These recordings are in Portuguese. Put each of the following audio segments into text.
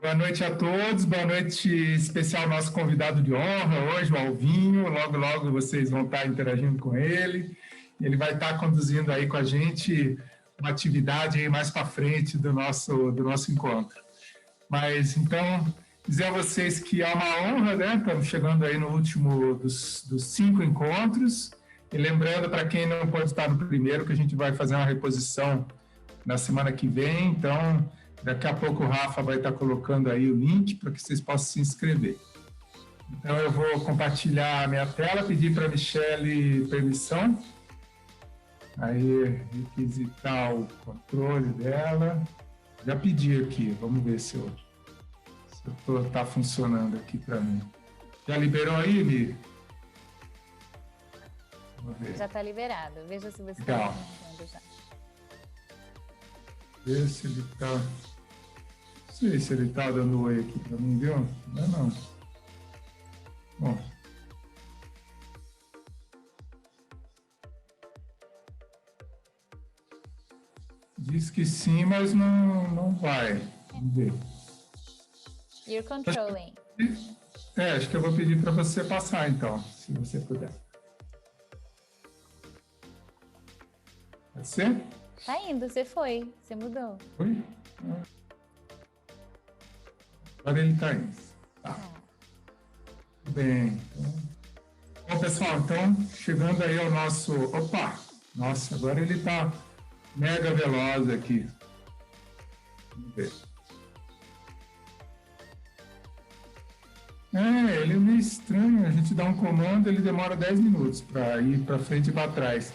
Boa noite a todos, boa noite especial ao nosso convidado de honra hoje, o Alvinho. Logo, logo vocês vão estar interagindo com ele. Ele vai estar conduzindo aí com a gente uma atividade aí mais para frente do nosso encontro. Mas, então, dizer a vocês que é uma honra, né? Estamos chegando aí no último dos 5 encontros. E lembrando, para quem não pode estar no primeiro, que a gente vai fazer uma reposição na semana que vem. Então, daqui a pouco o Rafa vai estar colocando aí o link para que vocês possam se inscrever. Então, eu vou compartilhar a minha tela, pedir para a Michele permissão. Aí, requisitar o controle dela. Já pedi aqui, vamos ver se está funcionando aqui para mim. Já liberou aí, Mi? Vamos ver. Já está liberado. Veja se você está funcionando já. Ver se ele está... Não sei se ele está dando oi aqui para mim, viu? Não. Bom. Diz que sim, mas não vai. Vamos ver. You're controlling. Acho que eu vou pedir para você passar, então, se você puder. Pode ser? Tá indo, você foi. Você mudou. Foi? Agora ele está indo. Tá. Bem. Então... Bom, pessoal, então, chegando aí ao nosso... Opa! Nossa, agora ele está mega veloz aqui. Vamos ver. Ele é meio estranho. A gente dá um comando, ele demora 10 minutos para ir para frente e para trás.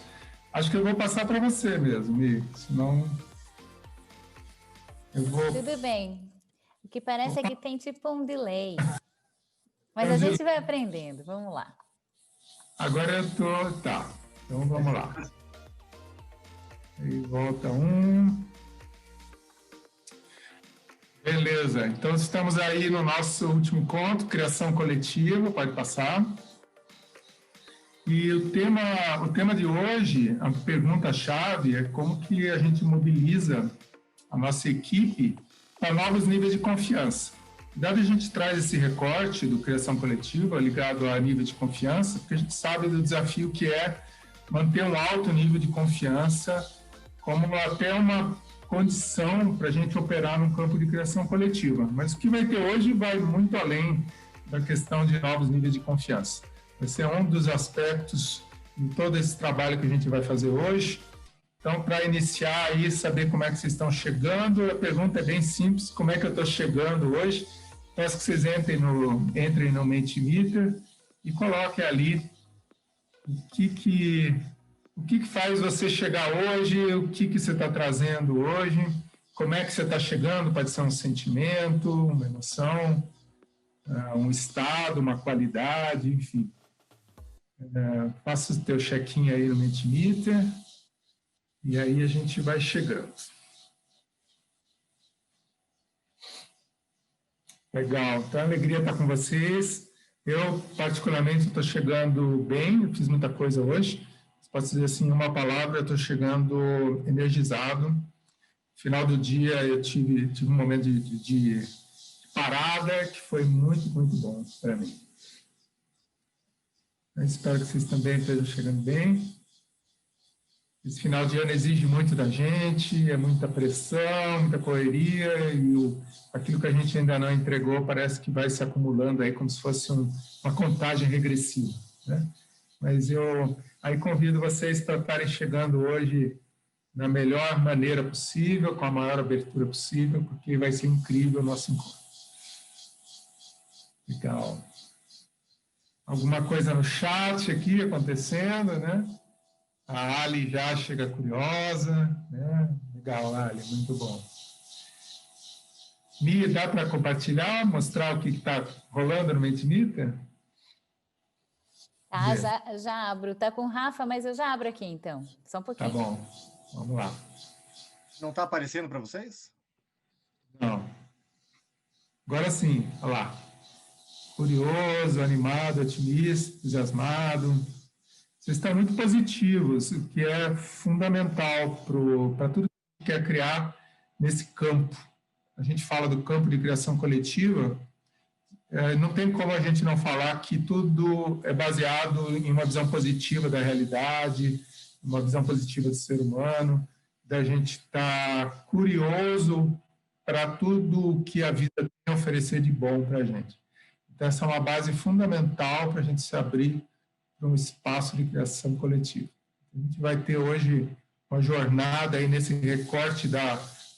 Acho que eu vou passar para você mesmo, Mi. Senão eu vou... Tudo bem. O que parece é que tem tipo um delay. Mas a gente vai aprendendo. Vamos lá. Agora eu tô... Tá. Então vamos lá. Aí volta um. Beleza. Então estamos aí no nosso último encontro, criação coletiva. Pode passar. E o tema de hoje, a pergunta-chave é como que a gente mobiliza a nossa equipe para novos níveis de confiança. Dado a gente traz esse recorte do criação coletiva ligado a nível de confiança, porque a gente sabe do desafio que é manter um alto nível de confiança como até uma condição para a gente operar no campo de criação coletiva. Mas o que vai ter hoje vai muito além da questão de novos níveis de confiança. Vai ser um dos aspectos de todo esse trabalho que a gente vai fazer hoje. Então, para iniciar aí, saber como é que vocês estão chegando, a pergunta é bem simples, como é que eu estou chegando hoje? Peço que vocês entrem no Mentimeter e coloquem ali o que faz você chegar hoje, o que você está trazendo hoje, como é que você está chegando, pode ser um sentimento, uma emoção, um estado, uma qualidade, enfim. Faça o teu check-in aí no Mentimeter e aí a gente vai chegando. Legal, então a alegria estar com vocês. Eu, particularmente, estou chegando bem, eu fiz muita coisa hoje. Posso dizer assim, uma palavra, eu estou chegando energizado. No final do dia, eu tive um momento de parada que foi muito, muito bom para mim. Eu espero que vocês também estejam chegando bem. Esse final de ano exige muito da gente, é muita pressão, muita correria, e aquilo que a gente ainda não entregou parece que vai se acumulando aí como se fosse uma contagem regressiva, né? Mas eu aí convido vocês para estarem chegando hoje da melhor maneira possível, com a maior abertura possível, porque vai ser incrível o nosso encontro. Legal. Alguma coisa no chat aqui acontecendo, né? A Ali já chega curiosa, né? Legal, Ali, muito bom. Mi, dá para compartilhar, mostrar o que está rolando no Mentimeter? Tá, já abro. Tá com o Rafa, mas eu já abro aqui, então. Só um pouquinho. Tá bom, vamos lá. Não está aparecendo para vocês? Não. Agora sim, olha lá. Curioso, animado, otimista, entusiasmado. Vocês estão muito positivos, o que é fundamental para tudo que quer criar nesse campo a gente fala do campo de criação coletiva, não tem como a gente não falar que tudo é baseado em uma visão positiva da realidade, uma visão positiva do ser humano, da gente estar curioso para tudo que a vida tem a oferecer de bom para a gente. Então, essa é uma base fundamental para a gente se abrir para um espaço de criação coletiva. A gente vai ter hoje uma jornada aí nesse recorte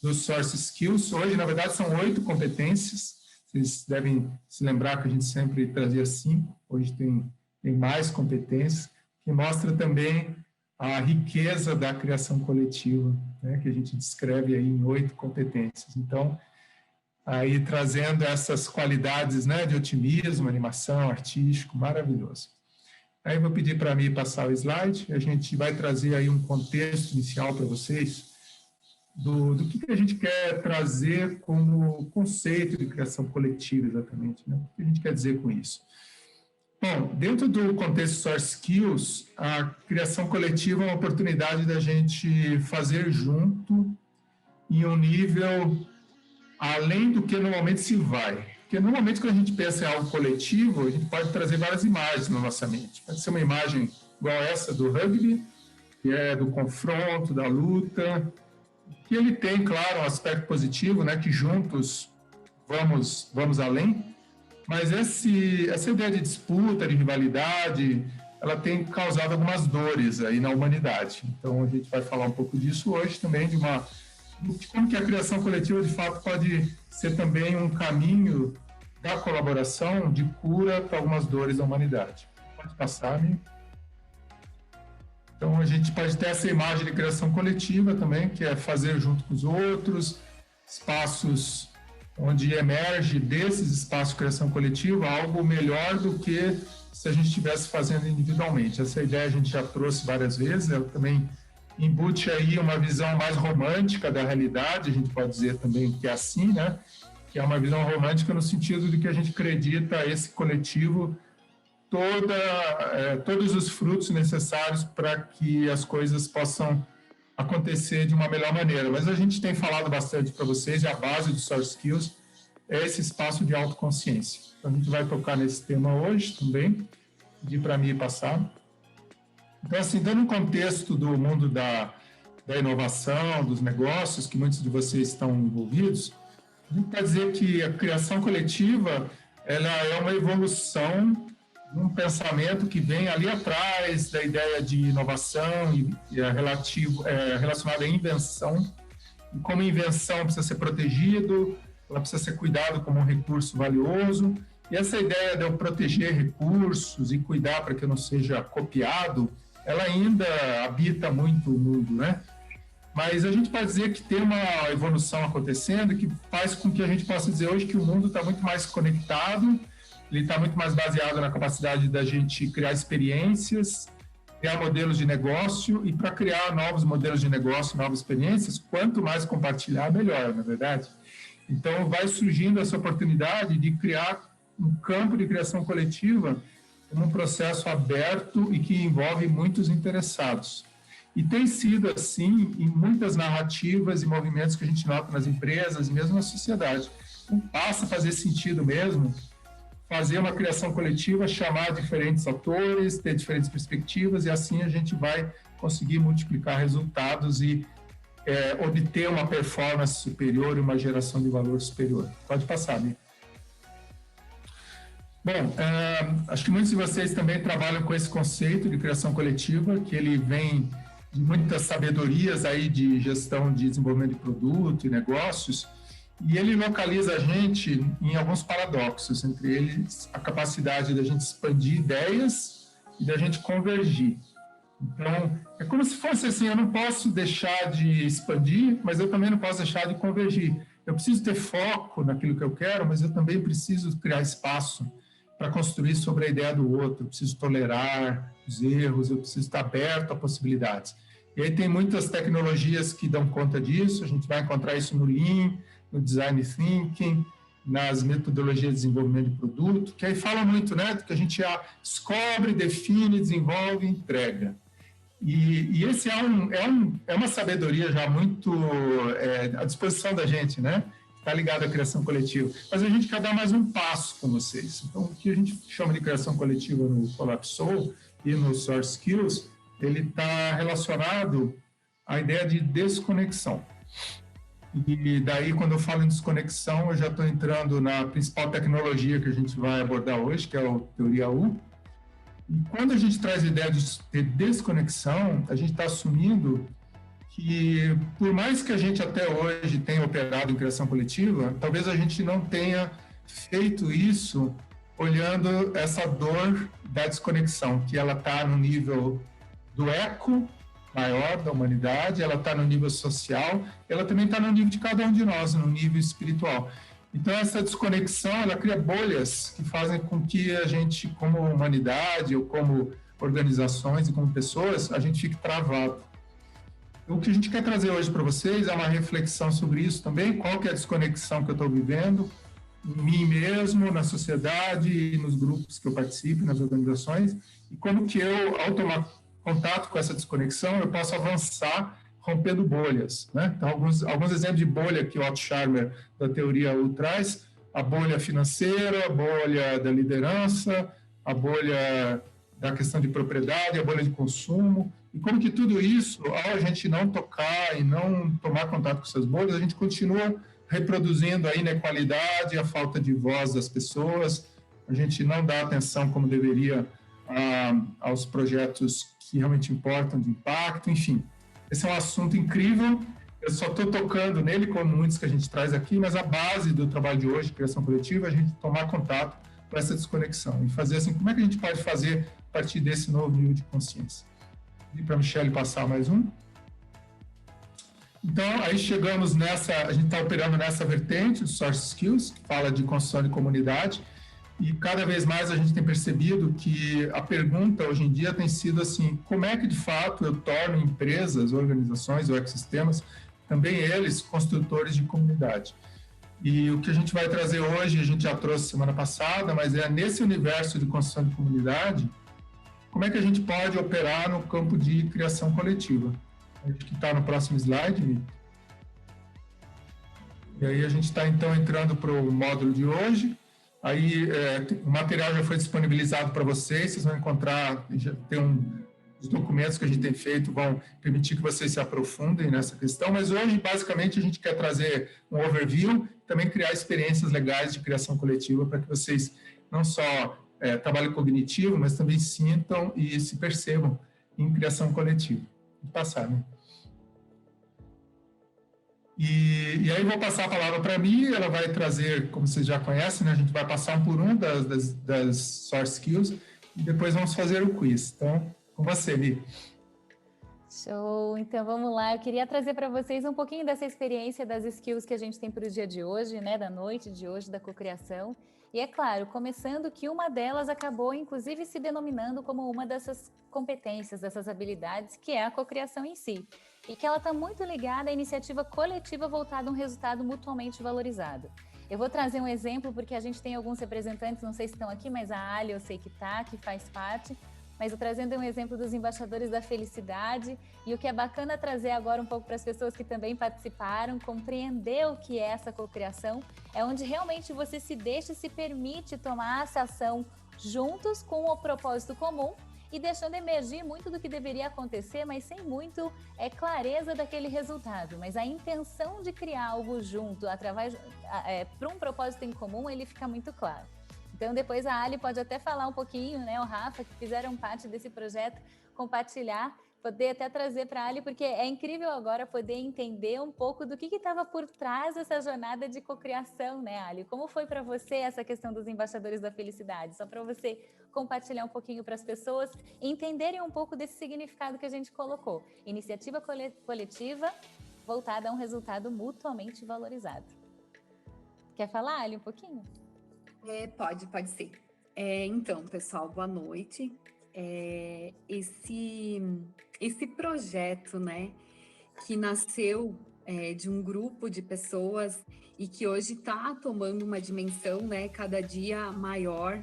dos Source Skills. Hoje, na verdade, são 8 competências. Vocês devem se lembrar que a gente sempre trazia 5. Hoje tem mais competências, que mostra também a riqueza da criação coletiva, né, que a gente descreve aí em 8 competências. Então, aí trazendo essas qualidades, né, de otimismo, animação, artístico, maravilhoso. Aí vou pedir para mim passar o slide, a gente vai trazer aí um contexto inicial para vocês do que a gente quer trazer como conceito de criação coletiva exatamente, né? O que a gente quer dizer com isso? Bom, dentro do contexto Source Skills, a criação coletiva é uma oportunidade da gente fazer junto em um nível além do que normalmente se vai. Porque normalmente quando a gente pensa em algo coletivo, a gente pode trazer várias imagens na nossa mente. Pode ser uma imagem igual essa do rugby, que é do confronto, da luta, que ele tem, claro, um aspecto positivo, né, que juntos vamos além, mas essa ideia de disputa, de rivalidade, ela tem causado algumas dores aí na humanidade. Então, a gente vai falar um pouco disso hoje também, de como que a criação coletiva, de fato, pode ser também um caminho da colaboração, de cura para algumas dores da humanidade. Pode passar, Mi? Então, a gente pode ter essa imagem de criação coletiva também, que é fazer junto com os outros, espaços onde emerge desses espaços de criação coletiva algo melhor do que se a gente estivesse fazendo individualmente. Essa ideia a gente já trouxe várias vezes, ela também embute aí uma visão mais romântica da realidade, a gente pode dizer também que é assim, né? Que é uma visão romântica no sentido de que a gente acredita esse coletivo todos os frutos necessários para que as coisas possam acontecer de uma melhor maneira. Mas a gente tem falado bastante para vocês, e a base do Source Skills é esse espaço de autoconsciência. Então, a gente vai tocar nesse tema hoje também, pedir para mim passar. Então, assim, dando um contexto do mundo da inovação, dos negócios, que muitos de vocês estão envolvidos, a gente pode dizer que a criação coletiva ela é uma evolução de um pensamento que vem ali atrás da ideia de inovação e relacionada à invenção. E como invenção precisa ser protegido, ela precisa ser cuidado como um recurso valioso. E essa ideia de eu proteger recursos e cuidar para que eu não seja copiado, ela ainda habita muito o mundo, né? Mas a gente pode dizer que tem uma evolução acontecendo que faz com que a gente possa dizer hoje que o mundo está muito mais conectado, ele está muito mais baseado na capacidade da gente criar experiências, criar modelos de negócio, e para criar novos modelos de negócio, novas experiências, quanto mais compartilhar, melhor, na verdade. Então, vai surgindo essa oportunidade de criar um campo de criação coletiva como um processo aberto e que envolve muitos interessados. E tem sido assim em muitas narrativas e movimentos que a gente nota nas empresas e mesmo na sociedade. Então, passa a fazer sentido mesmo fazer uma criação coletiva, chamar diferentes atores, ter diferentes perspectivas, e assim a gente vai conseguir multiplicar resultados e obter uma performance superior e uma geração de valor superior. Pode passar, Bia. Bom, acho que muitos de vocês também trabalham com esse conceito de criação coletiva, que ele vem de muitas sabedorias aí de gestão de desenvolvimento de produto e negócios, e ele localiza a gente em alguns paradoxos, entre eles a capacidade da gente expandir ideias e da gente convergir. Então, é como se fosse assim, eu não posso deixar de expandir, mas eu também não posso deixar de convergir. Eu preciso ter foco naquilo que eu quero, mas eu também preciso criar espaço para construir sobre a ideia do outro. Eu preciso tolerar os erros, eu preciso estar aberto a possibilidades. E aí tem muitas tecnologias que dão conta disso, a gente vai encontrar isso no Lean, no Design Thinking, nas metodologias de desenvolvimento de produto, que aí fala muito, né, que a gente descobre, define, desenvolve e entrega. E esse é uma sabedoria já muito à disposição da gente, né? está ligado à criação coletiva. Mas a gente quer dar mais um passo com vocês. Então, o que a gente chama de criação coletiva no Collapsou e no Source Skills, ele está relacionado à ideia de desconexão. E daí, quando eu falo em desconexão, eu já estou entrando na principal tecnologia que a gente vai abordar hoje, que é a Teoria U. E quando a gente traz a ideia de desconexão, a gente está assumindo que, por mais que a gente até hoje tenha operado em criação coletiva, talvez a gente não tenha feito isso olhando essa dor da desconexão, que ela está no nível do eco maior da humanidade, ela está no nível social, ela também está no nível de cada um de nós, no nível espiritual. Então, essa desconexão, ela cria bolhas que fazem com que a gente, como humanidade, ou como organizações e como pessoas, a gente fique travado. O que a gente quer trazer hoje para vocês é uma reflexão sobre isso também, qual que é a desconexão que eu estou vivendo, em mim mesmo, na sociedade e nos grupos que eu participo, nas organizações, e como que eu, ao tomar contato com essa desconexão, eu posso avançar rompendo bolhas, né? Então, alguns exemplos de bolha que o Otto Scharmer, da Teoria U, traz: a bolha financeira, a bolha da liderança, a bolha da questão de propriedade, a bolha de consumo, e como que tudo isso, ao a gente não tocar e não tomar contato com essas bolhas, a gente continua reproduzindo a inequalidade, a falta de voz das pessoas, a gente não dá atenção como deveria aos projetos que realmente importam, de impacto, enfim. Esse é um assunto incrível, eu só estou tocando nele, como muitos que a gente traz aqui, mas a base do trabalho de hoje, criação coletiva, é a gente tomar contato com essa desconexão e fazer assim, como é que a gente pode fazer a partir desse novo nível de consciência. E para a Michelle passar mais um. Então, aí chegamos nessa, a gente está operando nessa vertente, do Source Skills, que fala de construção de comunidade, e cada vez mais a gente tem percebido que a pergunta hoje em dia tem sido assim, como é que de fato eu torno empresas, organizações ou ecossistemas, também eles, construtores de comunidade. E o que a gente vai trazer hoje, a gente já trouxe semana passada, mas é nesse universo de construção de comunidade, como é que a gente pode operar no campo de criação coletiva. Acho que está no próximo slide. E aí a gente está então entrando para o módulo de hoje. Aí o material já foi disponibilizado para vocês vão encontrar, já tem os documentos que a gente tem feito vão permitir que vocês se aprofundem nessa questão, mas hoje basicamente a gente quer trazer um overview, também criar experiências legais de criação coletiva para que vocês não só trabalhem cognitivo, mas também sintam e se percebam em criação coletiva. Vou passar, né? E aí vou passar a palavra para a Mi, ela vai trazer, como vocês já conhecem, né, a gente vai passar um por um das Source Skills e depois vamos fazer o quiz. Então, com você, Mi. Show! Então vamos lá, eu queria trazer para vocês um pouquinho dessa experiência das skills que a gente tem para o dia de hoje, né, da noite de hoje, da cocriação. E é claro, começando que uma delas acabou, inclusive, se denominando como uma dessas competências, dessas habilidades, que é a cocriação em si. E que ela está muito ligada à iniciativa coletiva voltada a um resultado mutuamente valorizado. Eu vou trazer um exemplo, porque a gente tem alguns representantes, não sei se estão aqui, mas a Ali eu sei que está, que faz parte. Mas eu trazendo um exemplo dos embaixadores da felicidade, e o que é bacana trazer agora um pouco para as pessoas que também participaram, compreender o que é essa cocriação, é onde realmente você se deixa e se permite tomar essa ação juntos com o propósito comum e deixando emergir muito do que deveria acontecer, mas sem muito clareza daquele resultado. Mas a intenção de criar algo junto, através para um propósito em comum, ele fica muito claro. Então, depois a Ali pode até falar um pouquinho, né, o Rafa, que fizeram parte desse projeto, compartilhar, poder até trazer para a Ali, porque é incrível agora poder entender um pouco do que estava por trás dessa jornada de cocriação, né, Ali? Como foi para você essa questão dos embaixadores da felicidade? Só para você compartilhar um pouquinho para as pessoas entenderem um pouco desse significado que a gente colocou. Iniciativa coletiva voltada a um resultado mutuamente valorizado. Quer falar, Ali, um pouquinho? Pode ser. Então, pessoal, boa noite. Esse projeto, né, que nasceu de um grupo de pessoas e que hoje está tomando uma dimensão, né, cada dia maior.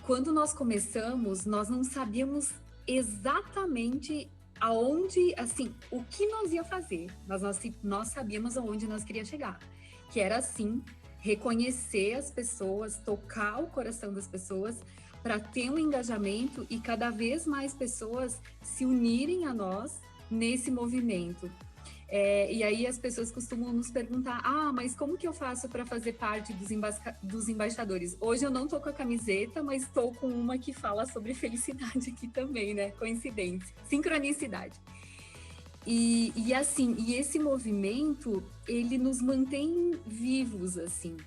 Quando nós começamos, nós não sabíamos exatamente aonde, assim, o que nós ia fazer. Nós sabíamos aonde nós queríamos chegar, que era, assim, reconhecer as pessoas, tocar o coração das pessoas, para ter um engajamento e cada vez mais pessoas se unirem a nós nesse movimento. E aí as pessoas costumam nos perguntar, mas como que eu faço para fazer parte dos embaixadores? Hoje eu não estou com a camiseta, mas estou com uma que fala sobre felicidade aqui também, né? Coincidência, sincronicidade. E assim, esse movimento, ele nos mantém vivos, assim,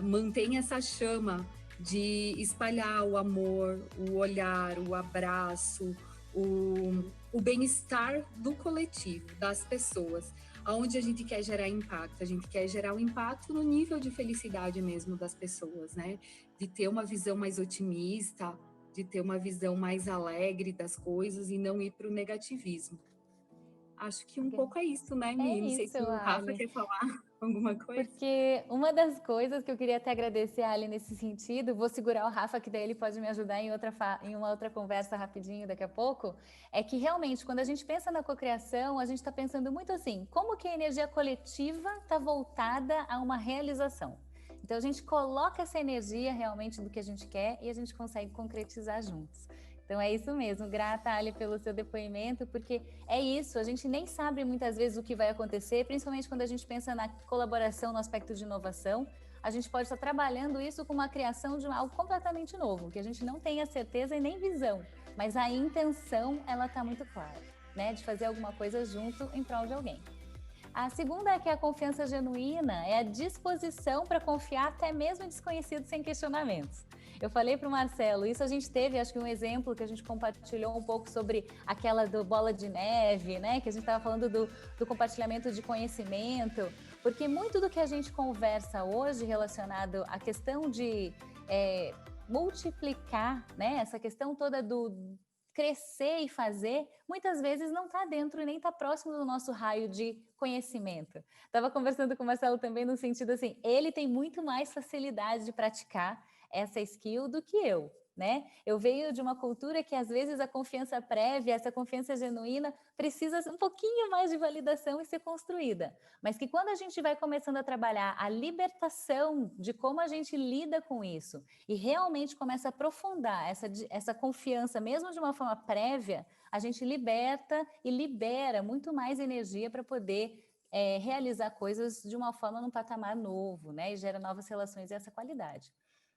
mantém essa chama de espalhar o amor, o olhar, o abraço, o bem-estar do coletivo, das pessoas, aonde a gente quer gerar impacto. A gente quer gerar um impacto no nível de felicidade mesmo das pessoas, né? De ter uma visão mais otimista, de ter uma visão mais alegre das coisas e não ir para o negativismo. Acho que um pouco é isso, né, Mi? Não sei isso, se o Rafa Ali. quer falar alguma coisa. Porque uma das coisas que eu queria até agradecer a Ali nesse sentido, vou segurar o Rafa, que daí ele pode me ajudar em uma outra conversa rapidinho daqui a pouco, é que realmente, quando a gente pensa na cocriação, a gente está pensando muito assim, como que a energia coletiva está voltada a uma realização. Então, a gente coloca essa energia realmente do que a gente quer e a gente consegue concretizar juntos. Então é isso mesmo, grata, Ali, pelo seu depoimento, porque é isso, a gente nem sabe muitas vezes o que vai acontecer, principalmente quando a gente pensa na colaboração no aspecto de inovação, a gente pode estar trabalhando isso com uma criação de algo completamente novo, que a gente não tenha certeza e nem visão, mas a intenção, ela está muito clara, né, de fazer alguma coisa junto em prol de alguém. A segunda é que a confiança genuína é a disposição para confiar até mesmo em desconhecidos sem questionamentos. Eu falei para o Marcelo, isso a gente teve, acho que um exemplo que a gente compartilhou um pouco sobre aquela do bola de neve, né? Que a gente estava falando do compartilhamento de conhecimento, porque muito do que a gente conversa hoje relacionado à questão de multiplicar, né? Essa questão toda do crescer e fazer, muitas vezes não está dentro e nem está próximo do nosso raio de conhecimento. Estava conversando com o Marcelo também no sentido assim, ele tem muito mais facilidade de praticar essa skill do que eu, né? Eu venho de uma cultura que às vezes a confiança prévia, essa confiança genuína, precisa um pouquinho mais de validação e ser construída. Mas que quando a gente vai começando a trabalhar a libertação de como a gente lida com isso e realmente começa a aprofundar essa confiança, mesmo de uma forma prévia, a gente liberta e libera muito mais energia para poder realizar coisas de uma forma num patamar novo, né? E gera novas relações e essa qualidade.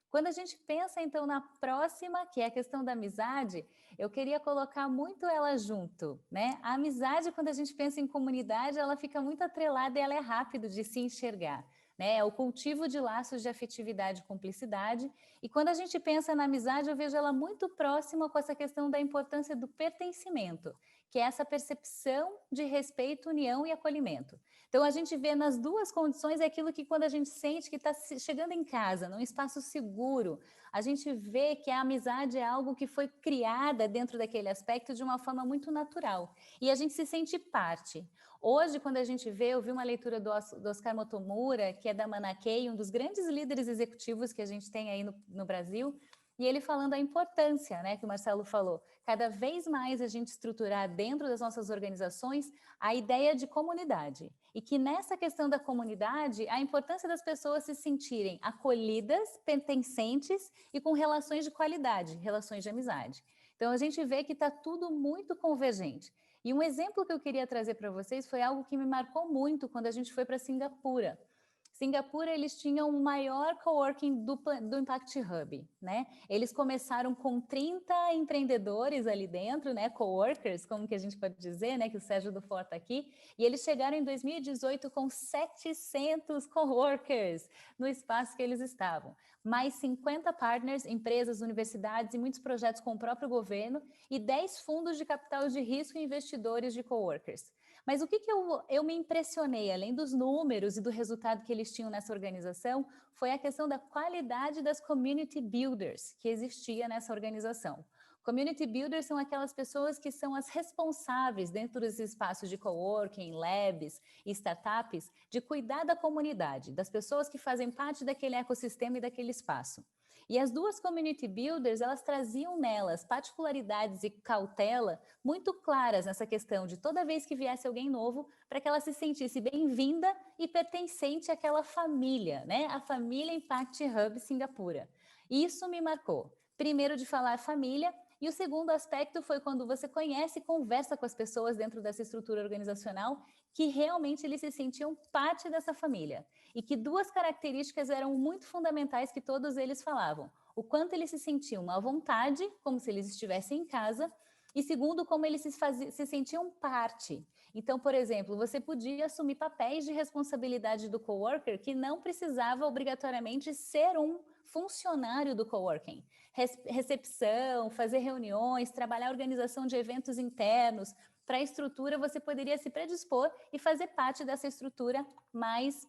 Quando a gente pensa, então, na próxima, que é a questão da amizade, eu queria colocar muito ela junto, né? A amizade, quando a gente pensa em comunidade, ela fica muito atrelada e ela é rápido de se enxergar, né? É o cultivo de laços de afetividade e cumplicidade. E quando a gente pensa na amizade, eu vejo ela muito próxima com essa questão da importância do pertencimento, que é essa percepção de respeito, união e acolhimento. Então, a gente vê nas duas condições aquilo que quando a gente sente que está chegando em casa, num espaço seguro, a gente vê que a amizade é algo que foi criada dentro daquele aspecto de uma forma muito natural. E a gente se sente parte. Hoje, quando a gente vê, eu vi uma leitura do Oscar Motomura, que é da Manakei, um dos grandes líderes executivos que a gente tem aí no Brasil, e ele falando a importância, né, que o Marcelo falou, cada vez mais a gente estruturar dentro das nossas organizações a ideia de comunidade. E que nessa questão da comunidade, a importância das pessoas se sentirem acolhidas, pertencentes e com relações de qualidade, relações de amizade. Então, a gente vê que está tudo muito convergente. E um exemplo que eu queria trazer para vocês foi algo que me marcou muito quando a gente foi para Singapura. Singapura, eles tinham o maior coworking do Impact Hub, né? Eles começaram com 30 empreendedores ali dentro, né? Coworkers, como que a gente pode dizer, né? Que o Sérgio Dufour está aqui. E eles chegaram em 2018 com 700 coworkers no espaço que eles estavam. Mais 50 partners, empresas, universidades e muitos projetos com o próprio governo e 10 fundos de capital de risco e investidores de coworkers. Mas o que eu me impressionei, além dos números e do resultado que eles tinham nessa organização, foi a questão da qualidade das community builders que existia nessa organização. Community builders são aquelas pessoas que são as responsáveis dentro dos espaços de coworking, labs e startups de cuidar da comunidade, das pessoas que fazem parte daquele ecossistema e daquele espaço. E as duas community builders, elas traziam nelas particularidades e cautela muito claras nessa questão de toda vez que viesse alguém novo, para que ela se sentisse bem-vinda e pertencente àquela família, né? A família Impact Hub Singapura. Isso me marcou. Primeiro de falar família, e o segundo aspecto foi quando você conhece e conversa com as pessoas dentro dessa estrutura organizacional que realmente eles se sentiam parte dessa família. E que duas características eram muito fundamentais que todos eles falavam. O quanto eles se sentiam à vontade, como se eles estivessem em casa, e segundo, como eles se sentiam parte. Então, por exemplo, você podia assumir papéis de responsabilidade do coworker que não precisava obrigatoriamente ser um funcionário do coworking. Recepção, fazer reuniões, trabalhar a organização de eventos internos. Para a estrutura, você poderia se predispor e fazer parte dessa estrutura mais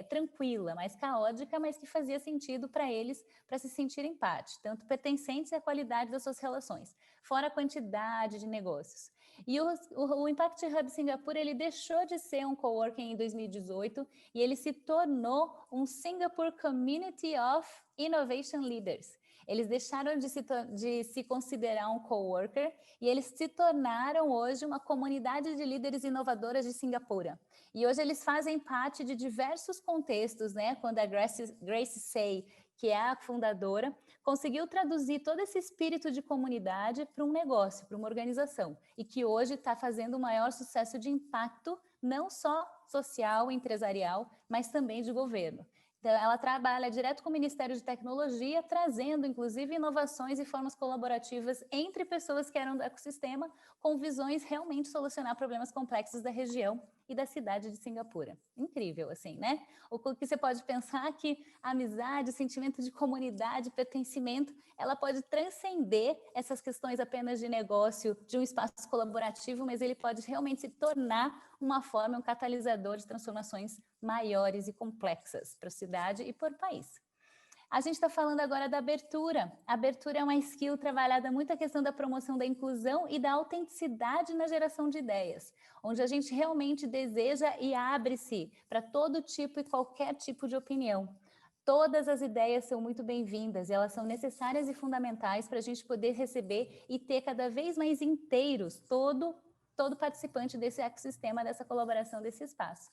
tranquila, mais caótica, mas que fazia sentido para eles, para se sentirem parte, tanto pertencentes à qualidade das suas relações, fora a quantidade de negócios. E o Impact Hub Singapura, ele deixou de ser um coworking em 2018 e ele se tornou um Singapore Community of Innovation Leaders. Eles deixaram de se considerar um coworker e eles se tornaram hoje uma comunidade de líderes inovadoras de Singapura. E hoje eles fazem parte de diversos contextos, né? Quando a Grace Say, que é a fundadora, conseguiu traduzir todo esse espírito de comunidade para um negócio, para uma organização, e que hoje está fazendo o maior sucesso de impacto, não só social, empresarial, mas também de governo. Então, ela trabalha direto com o Ministério de Tecnologia, trazendo, inclusive, inovações e formas colaborativas entre pessoas que eram do ecossistema, com visões realmente solucionar problemas complexos da região e da cidade de Singapura. Incrível, assim, né? O que você pode pensar que a amizade, o sentimento de comunidade, pertencimento, ela pode transcender essas questões apenas de negócio, de um espaço colaborativo, mas ele pode realmente se tornar uma forma, um catalisador de transformações maiores e complexas para a cidade e para o país. A gente está falando agora da abertura. A abertura é uma skill trabalhada muito a questão da promoção da inclusão e da autenticidade na geração de ideias, onde a gente realmente deseja e abre-se para todo tipo e qualquer tipo de opinião. Todas as ideias são muito bem-vindas e elas são necessárias e fundamentais para a gente poder receber e ter cada vez mais inteiros todo participante desse ecossistema, dessa colaboração, desse espaço.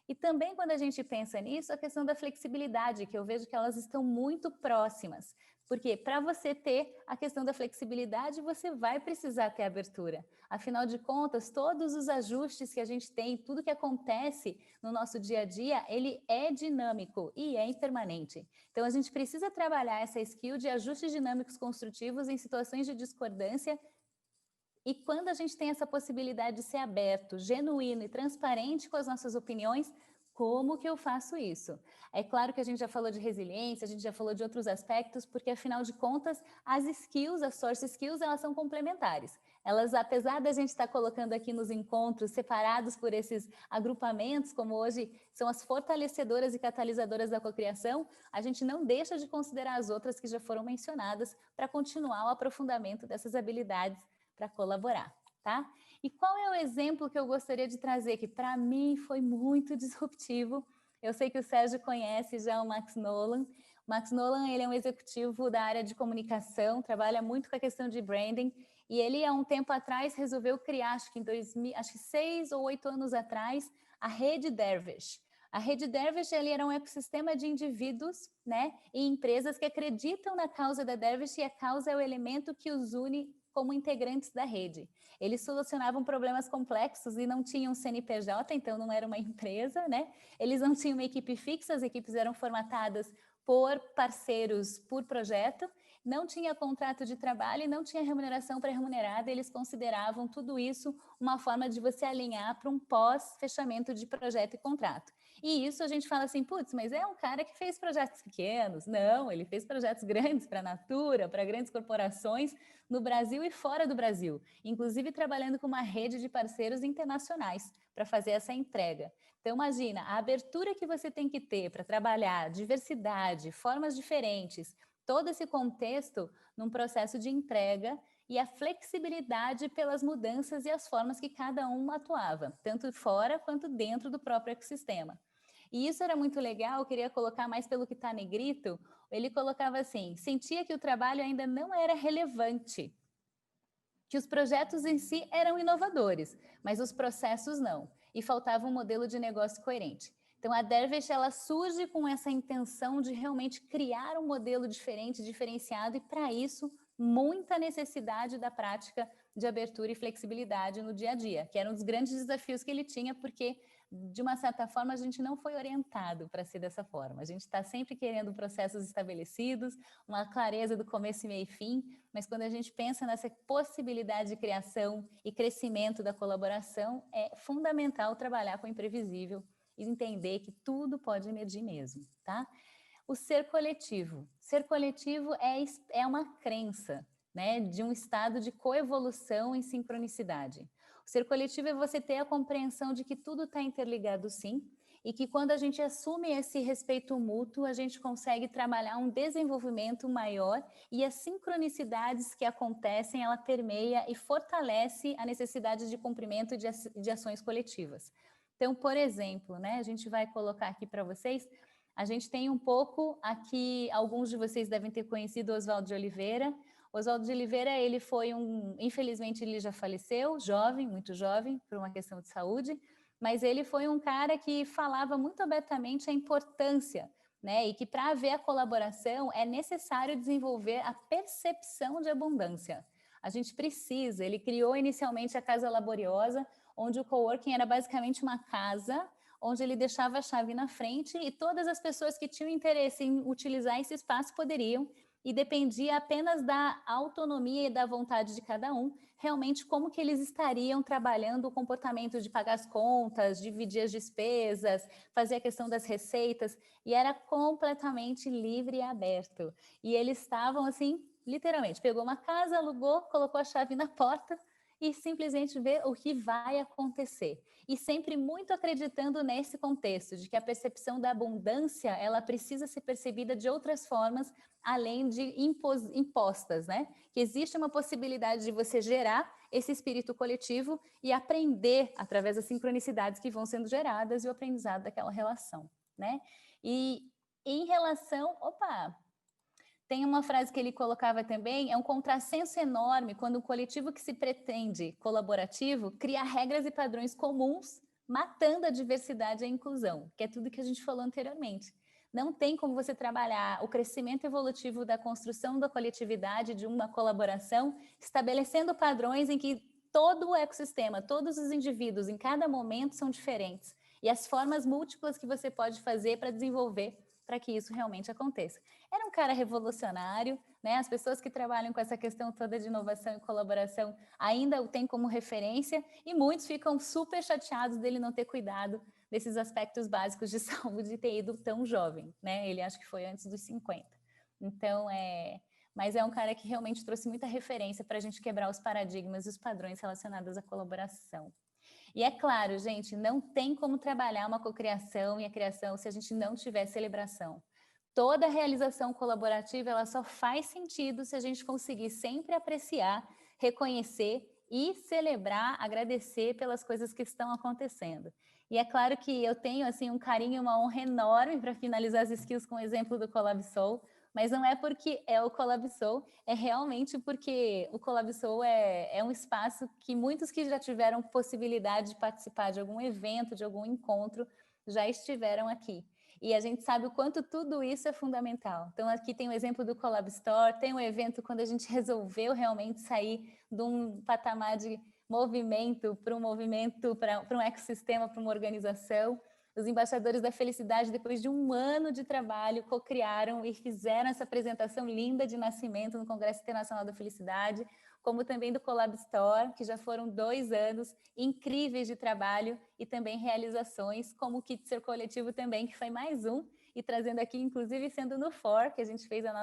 E também, quando a gente pensa nisso, a questão da flexibilidade, que eu vejo que elas estão muito próximas. Porque para você ter a questão da flexibilidade, você vai precisar ter abertura. Afinal de contas, todos os ajustes que a gente tem, tudo que acontece no nosso dia a dia, ele é dinâmico e é impermanente. Então, a gente precisa trabalhar essa skill de ajustes dinâmicos construtivos em situações de discordância. E quando a gente tem essa possibilidade de ser aberto, genuíno e transparente com as nossas opiniões, como que eu faço isso? É claro que a gente já falou de resiliência, a gente já falou de outros aspectos, porque afinal de contas, as skills, as source skills, elas são complementares. Elas, apesar da gente estar colocando aqui nos encontros separados por esses agrupamentos, como hoje são as fortalecedoras e catalisadoras da cocriação, a gente não deixa de considerar as outras que já foram mencionadas para continuar o aprofundamento dessas habilidades para colaborar, tá? E qual é o exemplo que eu gostaria de trazer, que para mim foi muito disruptivo? Eu sei que o Sérgio conhece já o Max Nolan. O Max Nolan, ele é um executivo da área de comunicação, trabalha muito com a questão de branding, e ele, há um tempo atrás, resolveu criar, acho que 6 ou 8 anos atrás, a Rede Dervish. A Rede Dervish, ele era um ecossistema de indivíduos, né, e empresas que acreditam na causa da Dervish, e a causa é o elemento que os une como integrantes da rede. Eles solucionavam problemas complexos e não tinham CNPJ, então não era uma empresa, né? Eles não tinham uma equipe fixa, as equipes eram formatadas por parceiros, por projeto, não tinha contrato de trabalho e não tinha remuneração pré-remunerada, eles consideravam tudo isso uma forma de você alinhar para um pós-fechamento de projeto e contrato. E isso a gente fala assim, putz, mas é um cara que fez projetos pequenos. Não, ele fez projetos grandes para a Natura, para grandes corporações no Brasil e fora do Brasil, inclusive trabalhando com uma rede de parceiros internacionais para fazer essa entrega. Então, imagina, a abertura que você tem que ter para trabalhar diversidade, formas diferentes, todo esse contexto num processo de entrega e a flexibilidade pelas mudanças e as formas que cada um atuava, tanto fora quanto dentro do próprio ecossistema. E isso era muito legal, eu queria colocar mais pelo que está negrito, ele colocava assim, sentia que o trabalho ainda não era relevante, que os projetos em si eram inovadores, mas os processos não, e faltava um modelo de negócio coerente. Então, a Dervish, ela surge com essa intenção de realmente criar um modelo diferente, diferenciado, e para isso, muita necessidade da prática de abertura e flexibilidade no dia a dia, que era um dos grandes desafios que ele tinha, porque, de uma certa forma, a gente não foi orientado para ser dessa forma. A gente está sempre querendo processos estabelecidos, uma clareza do começo, meio e fim, mas quando a gente pensa nessa possibilidade de criação e crescimento da colaboração, é fundamental trabalhar com o imprevisível e entender que tudo pode emergir mesmo, tá? O ser coletivo. Ser coletivo é uma crença, né, de um estado de coevolução em sincronicidade. O ser coletivo é você ter a compreensão de que tudo está interligado, sim, e que quando a gente assume esse respeito mútuo, a gente consegue trabalhar um desenvolvimento maior e as sincronicidades que acontecem, ela permeia e fortalece a necessidade de cumprimento de ações coletivas. Então, por exemplo, né, a gente vai colocar aqui para vocês, a gente tem um pouco aqui, alguns de vocês devem ter conhecido Oswaldo de Oliveira. Oswaldo de Oliveira, ele foi infelizmente ele já faleceu, jovem, muito jovem, por uma questão de saúde, mas ele foi um cara que falava muito abertamente a importância, né, e que para haver a colaboração é necessário desenvolver a percepção de abundância. A gente precisa, ele criou inicialmente a Casa Laboriosa, onde o coworking era basicamente uma casa, onde ele deixava a chave na frente e todas as pessoas que tinham interesse em utilizar esse espaço poderiam, e dependia apenas da autonomia e da vontade de cada um, realmente como que eles estariam trabalhando o comportamento de pagar as contas, dividir as despesas, fazer a questão das receitas, e era completamente livre e aberto. E eles estavam assim, literalmente, pegou uma casa, alugou, colocou a chave na porta, e simplesmente ver o que vai acontecer. E sempre muito acreditando nesse contexto, de que a percepção da abundância, ela precisa ser percebida de outras formas, além de impostas, né? Que existe uma possibilidade de você gerar esse espírito coletivo e aprender através das sincronicidades que vão sendo geradas e o aprendizado daquela relação, né? E em relação... Tem uma frase que ele colocava também, é um contrassenso enorme quando um coletivo que se pretende colaborativo cria regras e padrões comuns, matando a diversidade e a inclusão, que é tudo que a gente falou anteriormente. Não tem como você trabalhar o crescimento evolutivo da construção da coletividade, de uma colaboração, estabelecendo padrões em que todo o ecossistema, todos os indivíduos, em cada momento, são diferentes. E as formas múltiplas que você pode fazer para desenvolver para que isso realmente aconteça. Era um cara revolucionário, né? As pessoas que trabalham com essa questão toda de inovação e colaboração ainda o têm como referência e muitos ficam super chateados dele não ter cuidado desses aspectos básicos de saúde e ter ido tão jovem, né? Ele acho que foi antes dos 50. Então, mas é um cara que realmente trouxe muita referência para a gente quebrar os paradigmas e os padrões relacionados à colaboração. E é claro, gente, não tem como trabalhar uma cocriação e a criação se a gente não tiver celebração. Toda realização colaborativa, ela só faz sentido se a gente conseguir sempre apreciar, reconhecer e celebrar, agradecer pelas coisas que estão acontecendo. E é claro que eu tenho assim um carinho e uma honra enorme para finalizar as skills com o exemplo do CollabSoul, mas não é porque é o CollabSoul, é realmente porque o CollabSoul é um espaço que muitos que já tiveram possibilidade de participar de algum evento, de algum encontro, já estiveram aqui. E a gente sabe o quanto tudo isso é fundamental. Então, aqui tem o exemplo do Collab Store, tem um evento quando a gente resolveu realmente sair de um patamar de movimento, para um ecossistema, para uma organização. Os embaixadores da felicidade, depois de um ano de trabalho, co-criaram e fizeram essa apresentação linda de nascimento no Congresso Internacional da Felicidade, como também do Collab Store, que já foram 2 anos incríveis de trabalho e também realizações, como o Kit Ser Coletivo também, que foi mais um, e trazendo aqui, inclusive, sendo no FOR, que a gente fez a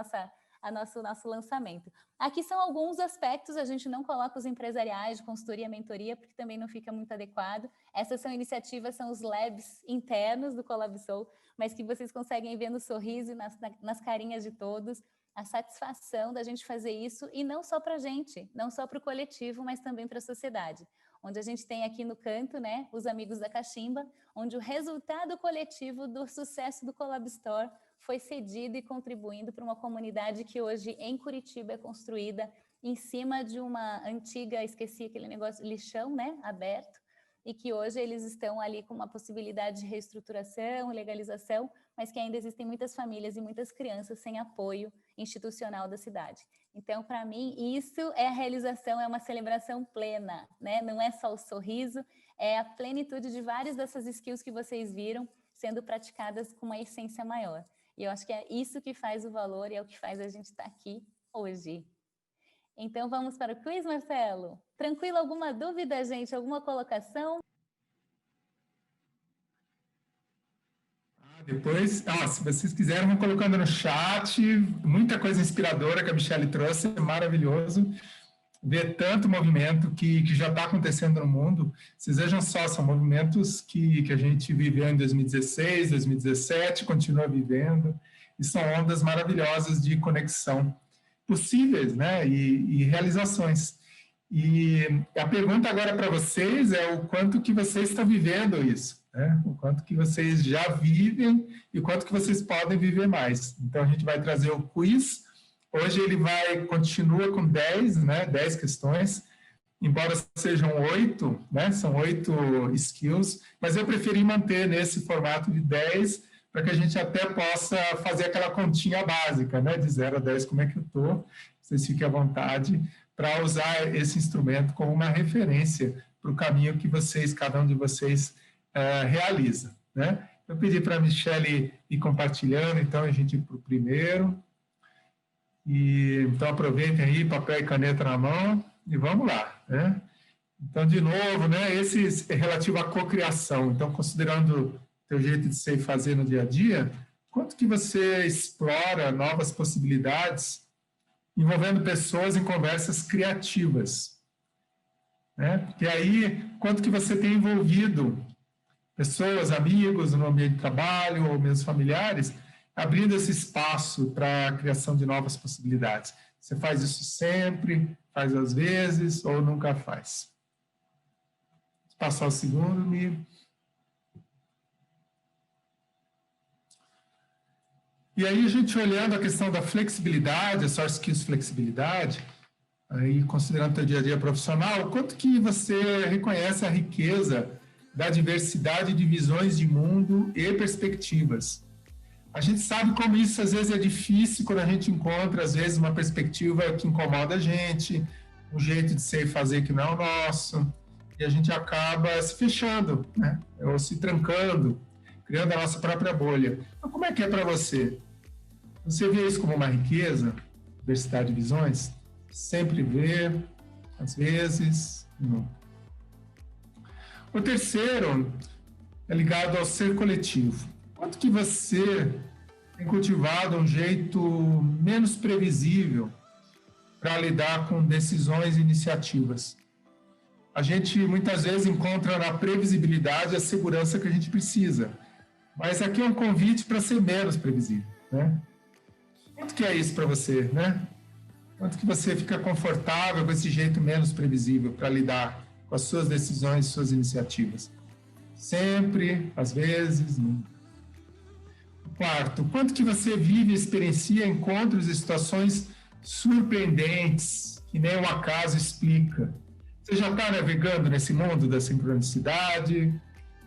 nosso lançamento. Aqui são alguns aspectos, a gente não coloca os empresariais de consultoria e mentoria, porque também não fica muito adequado. Essas são iniciativas, são os labs internos do Colabsoul, mas que vocês conseguem ver no sorriso e nas carinhas de todos, a satisfação da gente fazer isso, e não só para a gente, não só para o coletivo, mas também para a sociedade. Onde a gente tem aqui no canto, né, os amigos da Cachimba, onde o resultado coletivo do sucesso do Colabstore foi cedido e contribuindo para uma comunidade que hoje em Curitiba é construída em cima de uma antiga, esqueci aquele negócio, lixão, né, aberto, e que hoje eles estão ali com uma possibilidade de reestruturação, legalização, mas que ainda existem muitas famílias e muitas crianças sem apoio institucional da cidade. Então, para mim, isso é a realização, é uma celebração plena, né? Não é só o sorriso, é a plenitude de várias dessas skills que vocês viram sendo praticadas com uma essência maior. E eu acho que é isso que faz o valor e é o que faz a gente estar aqui hoje. Então, vamos para o quiz, Marcelo? Tranquilo? Alguma dúvida, gente? Alguma colocação? Depois, se vocês quiserem, vão colocando no chat. Muita coisa inspiradora que a Michelle trouxe, é maravilhoso ver tanto movimento que já está acontecendo no mundo. Vocês vejam só, são movimentos que a gente viveu em 2016, 2017, continua vivendo, e são ondas maravilhosas de conexão possíveis, né, e realizações. E a pergunta agora para vocês é o quanto que vocês estão vivendo isso, né? O quanto que vocês já vivem e o quanto que vocês podem viver mais. Então, a gente vai trazer o quiz. Hoje ele continua com 10, né, 10 questões, embora sejam 8, né, são 8 skills, mas eu preferi manter nesse formato de 10, para que a gente até possa fazer aquela continha básica, né, de 0 a 10, como é que eu estou. Vocês fiquem à vontade para usar esse instrumento como uma referência para o caminho que vocês, cada um de vocês, realiza, né? Eu pedi para a Michelle ir compartilhando, então a gente ir para o primeiro. Então aproveitem aí, papel e caneta na mão, e vamos lá, né? Então, de novo, né, esse é relativo à cocriação. Então, considerando teu jeito de ser e fazer no dia a dia, quanto que você explora novas possibilidades envolvendo pessoas em conversas criativas, né? Porque aí, quanto que você tem envolvido pessoas, amigos no ambiente de trabalho ou mesmo familiares, abrindo esse espaço para a criação de novas possibilidades. Você faz isso sempre, faz às vezes ou nunca faz? Vou passar o segundo, Mi. E aí, a gente olhando a questão da flexibilidade, a soft skills flexibilidade, aí considerando o teu dia a dia profissional, quanto que você reconhece a riqueza da diversidade de visões de mundo e perspectivas? A gente sabe como isso às vezes é difícil quando a gente encontra, às vezes, uma perspectiva que incomoda a gente, um jeito de ser e fazer que não é o nosso, e a gente acaba se fechando, né? Ou se trancando, criando a nossa própria bolha. Então, como é que é para você? Você vê isso como uma riqueza, diversidade de visões? Sempre vê, às vezes, não. O terceiro é ligado ao ser coletivo. Quanto que você tem cultivado um jeito menos previsível para lidar com decisões e iniciativas? A gente muitas vezes encontra na previsibilidade a segurança que a gente precisa, mas aqui é um convite para ser menos previsível, né? Quanto que é isso para você, né? Quanto que você fica confortável com esse jeito menos previsível para lidar com as suas decisões e suas iniciativas? Sempre, às vezes, nunca. Quarto, quanto que você vive e experiencia encontros e situações surpreendentes, que nem o acaso explica? Você já está navegando nesse mundo da sincronicidade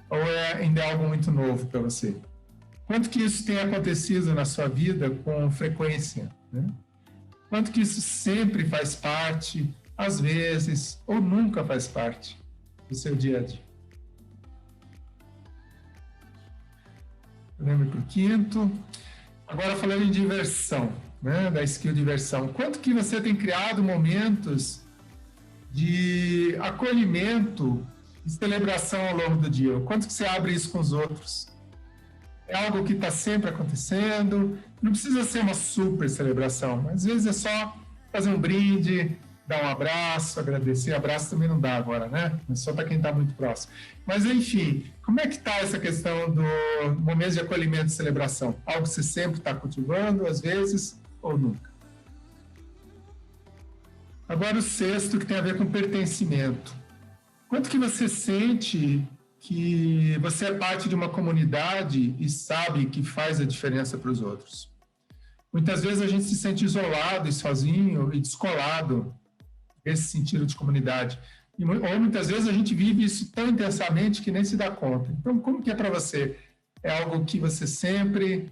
ou ainda é algo muito novo para você? Quanto que isso tem acontecido na sua vida com frequência, né? Quanto que isso sempre faz parte, às vezes, ou nunca faz parte do seu dia a dia? Lembra para o quinto. Agora falando em diversão, né, da skill diversão. Quanto que você tem criado momentos de acolhimento e celebração ao longo do dia? Quanto que você abre isso com os outros? É algo que está sempre acontecendo. Não precisa ser uma super celebração, mas às vezes é só fazer um brinde, dar um abraço, agradecer. Abraço também não dá agora, né? É só para quem está muito próximo. Mas, enfim, como é que está essa questão do momento de acolhimento e celebração? Algo que você sempre está cultivando, às vezes, ou nunca? Agora o sexto, que tem a ver com pertencimento. Quanto que você sente que você é parte de uma comunidade e sabe que faz a diferença para os outros? Muitas vezes a gente se sente isolado e sozinho e descolado desse sentido de comunidade. Ou muitas vezes a gente vive isso tão intensamente que nem se dá conta. Então, como que é para você? É algo que você sempre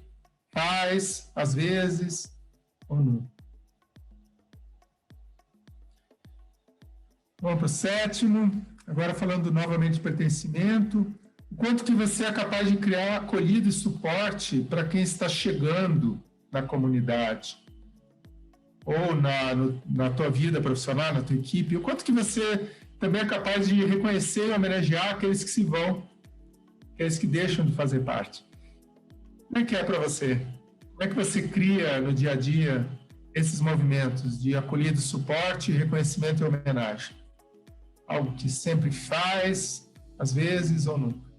faz, às vezes, ou não? Vamos para o sétimo. Agora falando novamente de pertencimento. O quanto que você é capaz de criar acolhida e suporte para quem está chegando na comunidade? Ou na tua vida profissional, na tua equipe? O quanto que você também é capaz de reconhecer e homenagear aqueles que se vão, aqueles que deixam de fazer parte? Como é que é para você? Como é que você cria no dia a dia esses movimentos de acolhida, suporte, reconhecimento e homenagem? Algo que sempre faz, às vezes ou nunca?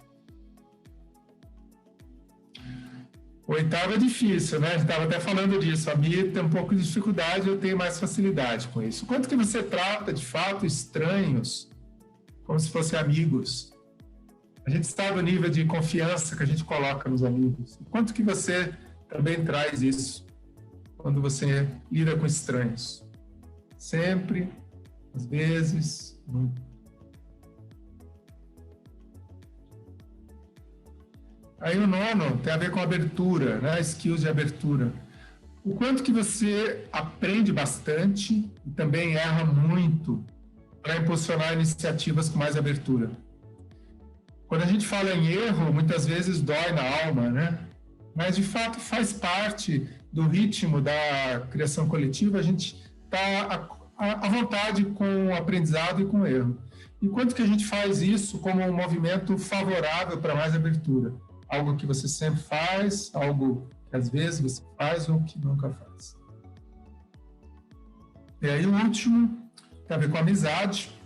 O oitavo é difícil, né? A gente estava até falando disso. A Bia tem um pouco de dificuldade, eu tenho mais facilidade com isso. Quanto que você trata, de fato, estranhos como se fossem amigos? A gente sabe o nível de confiança que a gente coloca nos amigos. Quanto que você também traz isso quando você lida com estranhos? Sempre, às vezes, nunca. Aí o nono tem a ver com abertura, né? Skills de abertura. O quanto que você aprende bastante e também erra muito para impulsionar iniciativas com mais abertura. Quando a gente fala em erro, muitas vezes dói na alma, né? Mas, de fato, faz parte do ritmo da criação coletiva, a gente está à vontade com o aprendizado e com o erro. E quanto que a gente faz isso como um movimento favorável para mais abertura? Algo que você sempre faz, algo que às vezes você faz ou que nunca faz. E aí o último tem a ver com amizade.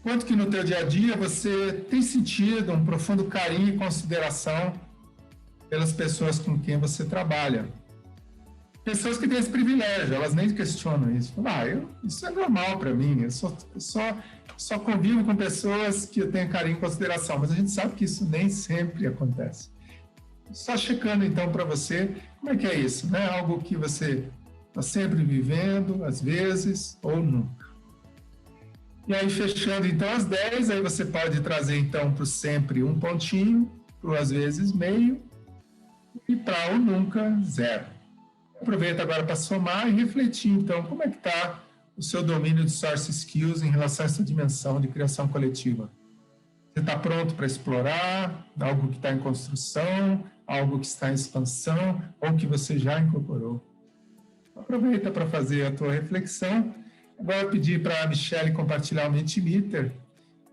Quanto que no teu dia a dia você tem sentido um profundo carinho e consideração pelas pessoas com quem você trabalha? Pessoas que têm esse privilégio, elas nem questionam isso. Isso é normal para mim, eu só convivo com pessoas que eu tenho carinho e consideração, mas a gente sabe que isso nem sempre acontece. Só checando então para você, como é que é isso? Né? Algo que você está sempre vivendo, às vezes, ou nunca. E aí, fechando então as 10, aí você pode trazer então para o sempre um pontinho, para o às vezes meio, e para o nunca, 0. Aproveita agora para somar e refletir então, como é que está o seu domínio de source skills em relação a essa dimensão de criação coletiva. Você está pronto para explorar algo que está em construção, algo que está em expansão, ou que você já incorporou? Aproveita para fazer a tua reflexão. Agora eu pedi para a Michelle compartilhar o Mentimeter,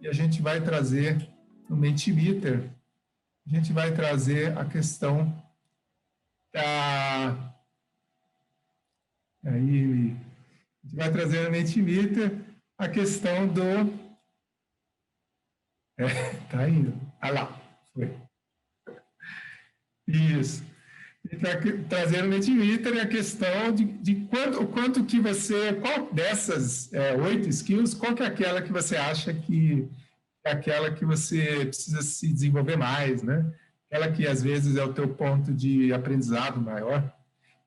e a gente vai trazer no Mentimeter, a gente vai trazer a questão da... Aí, a gente vai trazer no Mentimeter a questão do... tá indo. Ah lá, foi. Isso. Trazer no Mentimeter a questão de quanto que você... Qual dessas 8 skills, qual que é aquela que você acha que é aquela que você precisa se desenvolver mais, né? Aquela que, às vezes, é o teu ponto de aprendizado maior.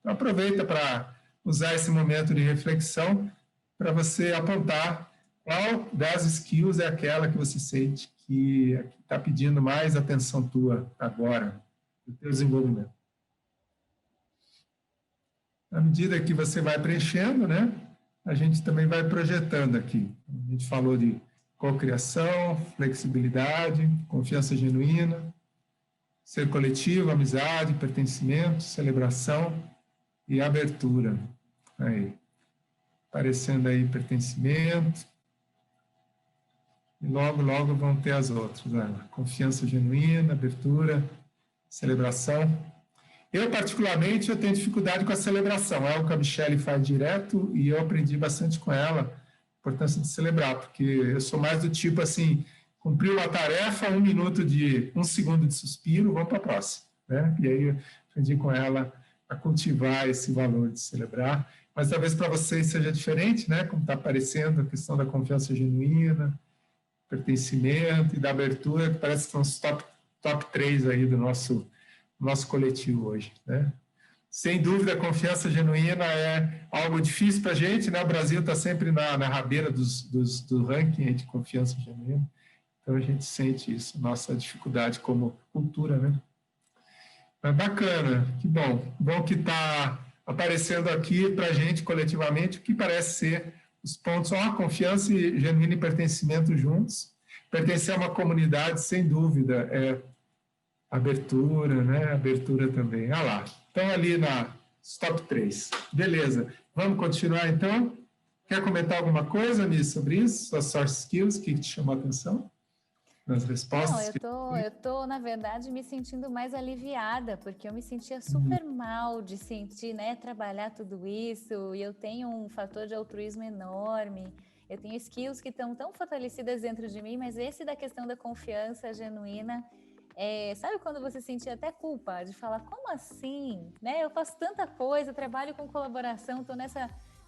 Então, aproveita para usar esse momento de reflexão para você apontar qual das skills é aquela que você sente que está pedindo mais atenção tua agora, do teu desenvolvimento. À medida que você vai preenchendo, né, a gente também vai projetando aqui. A gente falou de cocriação, flexibilidade, confiança genuína, ser coletivo, amizade, pertencimento, celebração e abertura. Aí, aparecendo aí pertencimento. E logo, logo vão ter as outras. Né? Confiança genuína, abertura celebração. Eu, particularmente, eu tenho dificuldade com a celebração. É algo que a Michelle faz direto e eu aprendi bastante com ela a importância de celebrar, porque eu sou mais do tipo assim, cumpriu uma tarefa, 1 segundo de suspiro, vamos para a próxima, né? E aí eu aprendi com ela a cultivar esse valor de celebrar. Mas talvez para vocês seja diferente, né? Como está aparecendo a questão da confiança genuína, pertencimento e da abertura, que parece que são os top 3 aí do nosso coletivo hoje, né? Sem dúvida, a confiança genuína é algo difícil para a gente, né? O Brasil está sempre na rabeira do ranking de confiança genuína, então a gente sente isso, nossa dificuldade como cultura, né? Mas bacana, que bom. Bom que está aparecendo aqui para a gente coletivamente o que parece ser os pontos, confiança genuína e pertencimento juntos. Pertencer a uma comunidade, sem dúvida, é abertura, né? Abertura também. Ah lá, estão ali na top 3. Beleza, vamos continuar então? Quer comentar alguma coisa, Miss, sobre isso? Suas soft skills, o que te chamou a atenção? Nas respostas? Não, eu tô, na verdade, me sentindo mais aliviada, porque eu me sentia super mal de sentir, né, trabalhar tudo isso, e eu tenho um fator de altruísmo enorme, eu tenho skills que estão tão fortalecidas dentro de mim, mas esse da questão da confiança genuína, sabe quando você sentia até culpa de falar, como assim? Né? Eu faço tanta coisa, trabalho com colaboração, estou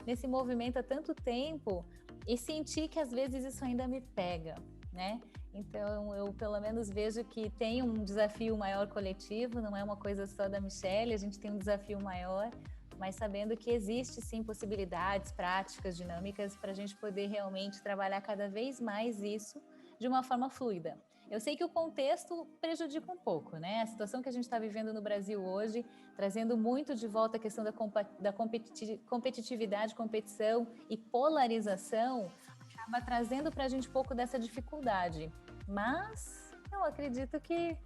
nesse movimento há tanto tempo, e senti que às vezes isso ainda me pega, né? Então, eu pelo menos vejo que tem um desafio maior coletivo, não é uma coisa só da Michelle, a gente tem um desafio maior, mas sabendo que existe sim possibilidades, práticas, dinâmicas para a gente poder realmente trabalhar cada vez mais isso de uma forma fluida. Eu sei que o contexto prejudica um pouco, né? A situação que a gente está vivendo no Brasil hoje, trazendo muito de volta a questão da competitividade, competição e polarização, acaba trazendo para a gente um pouco dessa dificuldade. Mas eu acredito que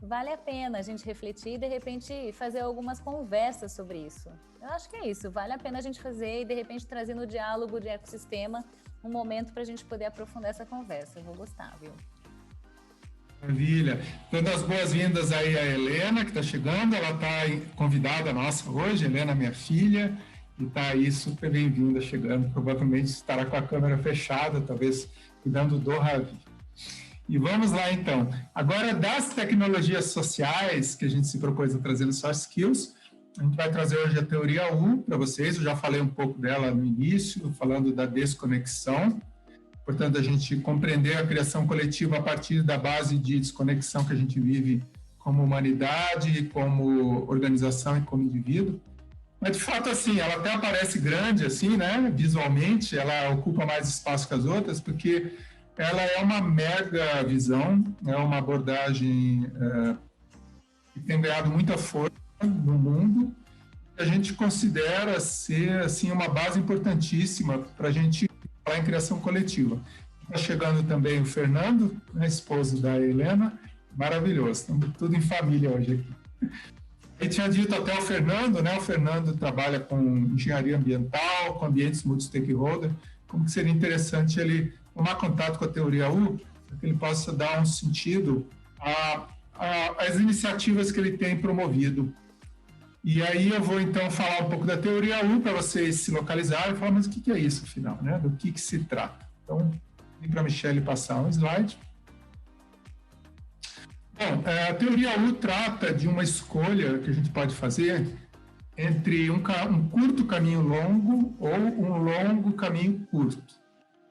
vale a pena a gente refletir e, de repente, fazer algumas conversas sobre isso. Eu acho que é isso, vale a pena a gente fazer e, de repente, trazer no diálogo de ecossistema um momento para a gente poder aprofundar essa conversa. Eu vou gostar, viu? Maravilha. Dando as boas-vindas aí a Helena, que está chegando. Ela está convidada nossa hoje, Helena, minha filha, e está aí super bem-vinda chegando. Provavelmente estará com a câmera fechada, talvez cuidando do Ravi. E vamos lá, então. Agora, das tecnologias sociais que a gente se propôs a trazer no Soft Skills, a gente vai trazer hoje a teoria U para vocês. Eu já falei um pouco dela no início, falando da desconexão. Portanto, a gente compreender a criação coletiva a partir da base de desconexão que a gente vive como humanidade, como organização e como indivíduo. Mas, de fato, assim, ela até aparece grande, assim, né? Visualmente, ela ocupa mais espaço que as outras, porque ela é uma mega visão, é uma abordagem que tem ganhado muita força no mundo, que a gente considera ser, assim, uma base importantíssima para a gente falar em criação coletiva. Está chegando também o Fernando, né, esposo da Helena, maravilhoso, estamos tudo em família hoje aqui. Eu tinha dito até o Fernando, né? O Fernando trabalha com engenharia ambiental, com ambientes multi-stakeholder, como que seria interessante ele tomar contato com a teoria U, para que ele possa dar um sentido às iniciativas que ele tem promovido. E aí eu vou, então, falar um pouco da teoria U para vocês se localizarem e falar, mas o que é isso, afinal, né? Do que se trata? Então, vim para a Michelle passar um slide. Bom, a teoria U trata de uma escolha que a gente pode fazer entre um curto caminho longo ou um longo caminho curto.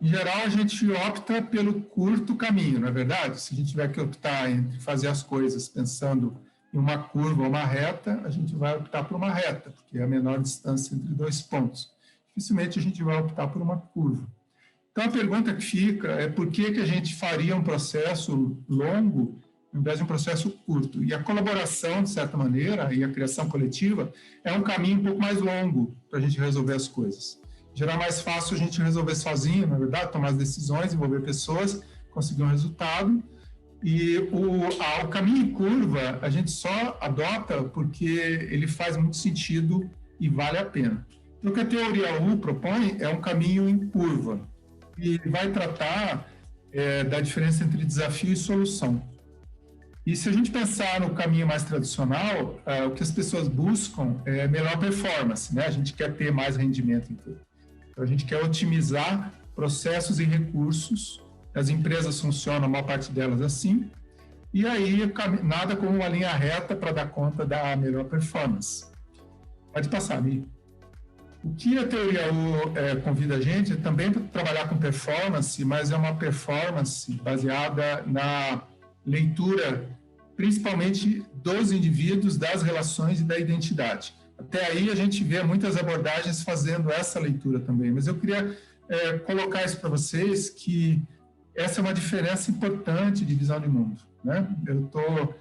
Em geral, a gente opta pelo curto caminho, não é verdade? Se a gente tiver que optar entre fazer as coisas pensando em uma curva ou uma reta, a gente vai optar por uma reta, porque é a menor distância entre dois pontos. Dificilmente a gente vai optar por uma curva. Então, a pergunta que fica é por que a gente faria um processo longo ao invés de um processo curto? E a colaboração, de certa maneira, e a criação coletiva é um caminho um pouco mais longo para a gente resolver as coisas. Em geral, é mais fácil a gente resolver sozinho, na verdade, tomar as decisões, envolver pessoas, conseguir um resultado. E o caminho em curva a gente só adota porque ele faz muito sentido e vale a pena. O que a teoria U propõe é um caminho em curva e vai tratar da diferença entre desafio e solução. E se a gente pensar no caminho mais tradicional, o que as pessoas buscam é melhor performance, né? A gente quer ter mais rendimento em tudo. Então, a gente quer otimizar processos e recursos. As empresas funcionam, a maior parte delas, assim. E aí, nada como uma linha reta para dar conta da melhor performance. Pode passar, Mi. O que a teoria U convida a gente é também para trabalhar com performance, mas é uma performance baseada na leitura, principalmente dos indivíduos, das relações e da identidade. Até aí a gente vê muitas abordagens fazendo essa leitura também, mas eu queria colocar isso para vocês, que essa é uma diferença importante de visão de mundo, né? Eu estou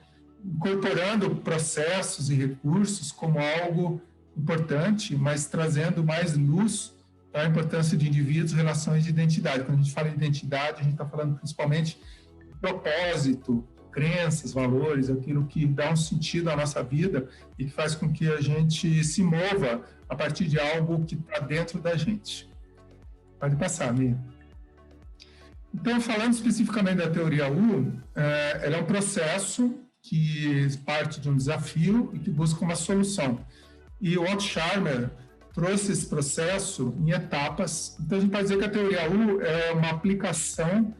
incorporando processos e recursos como algo importante, mas trazendo mais luz para a importância de indivíduos, relações e identidade. Quando a gente fala em identidade, a gente está falando principalmente de propósito, crenças, valores, aquilo que dá um sentido à nossa vida e que faz com que a gente se mova a partir de algo que está dentro da gente. Pode passar, Mia. Então, falando especificamente da teoria U, ela é um processo que parte de um desafio e que busca uma solução. E o Otto Scharmer trouxe esse processo em etapas. Então, a gente pode dizer que a teoria U é uma aplicação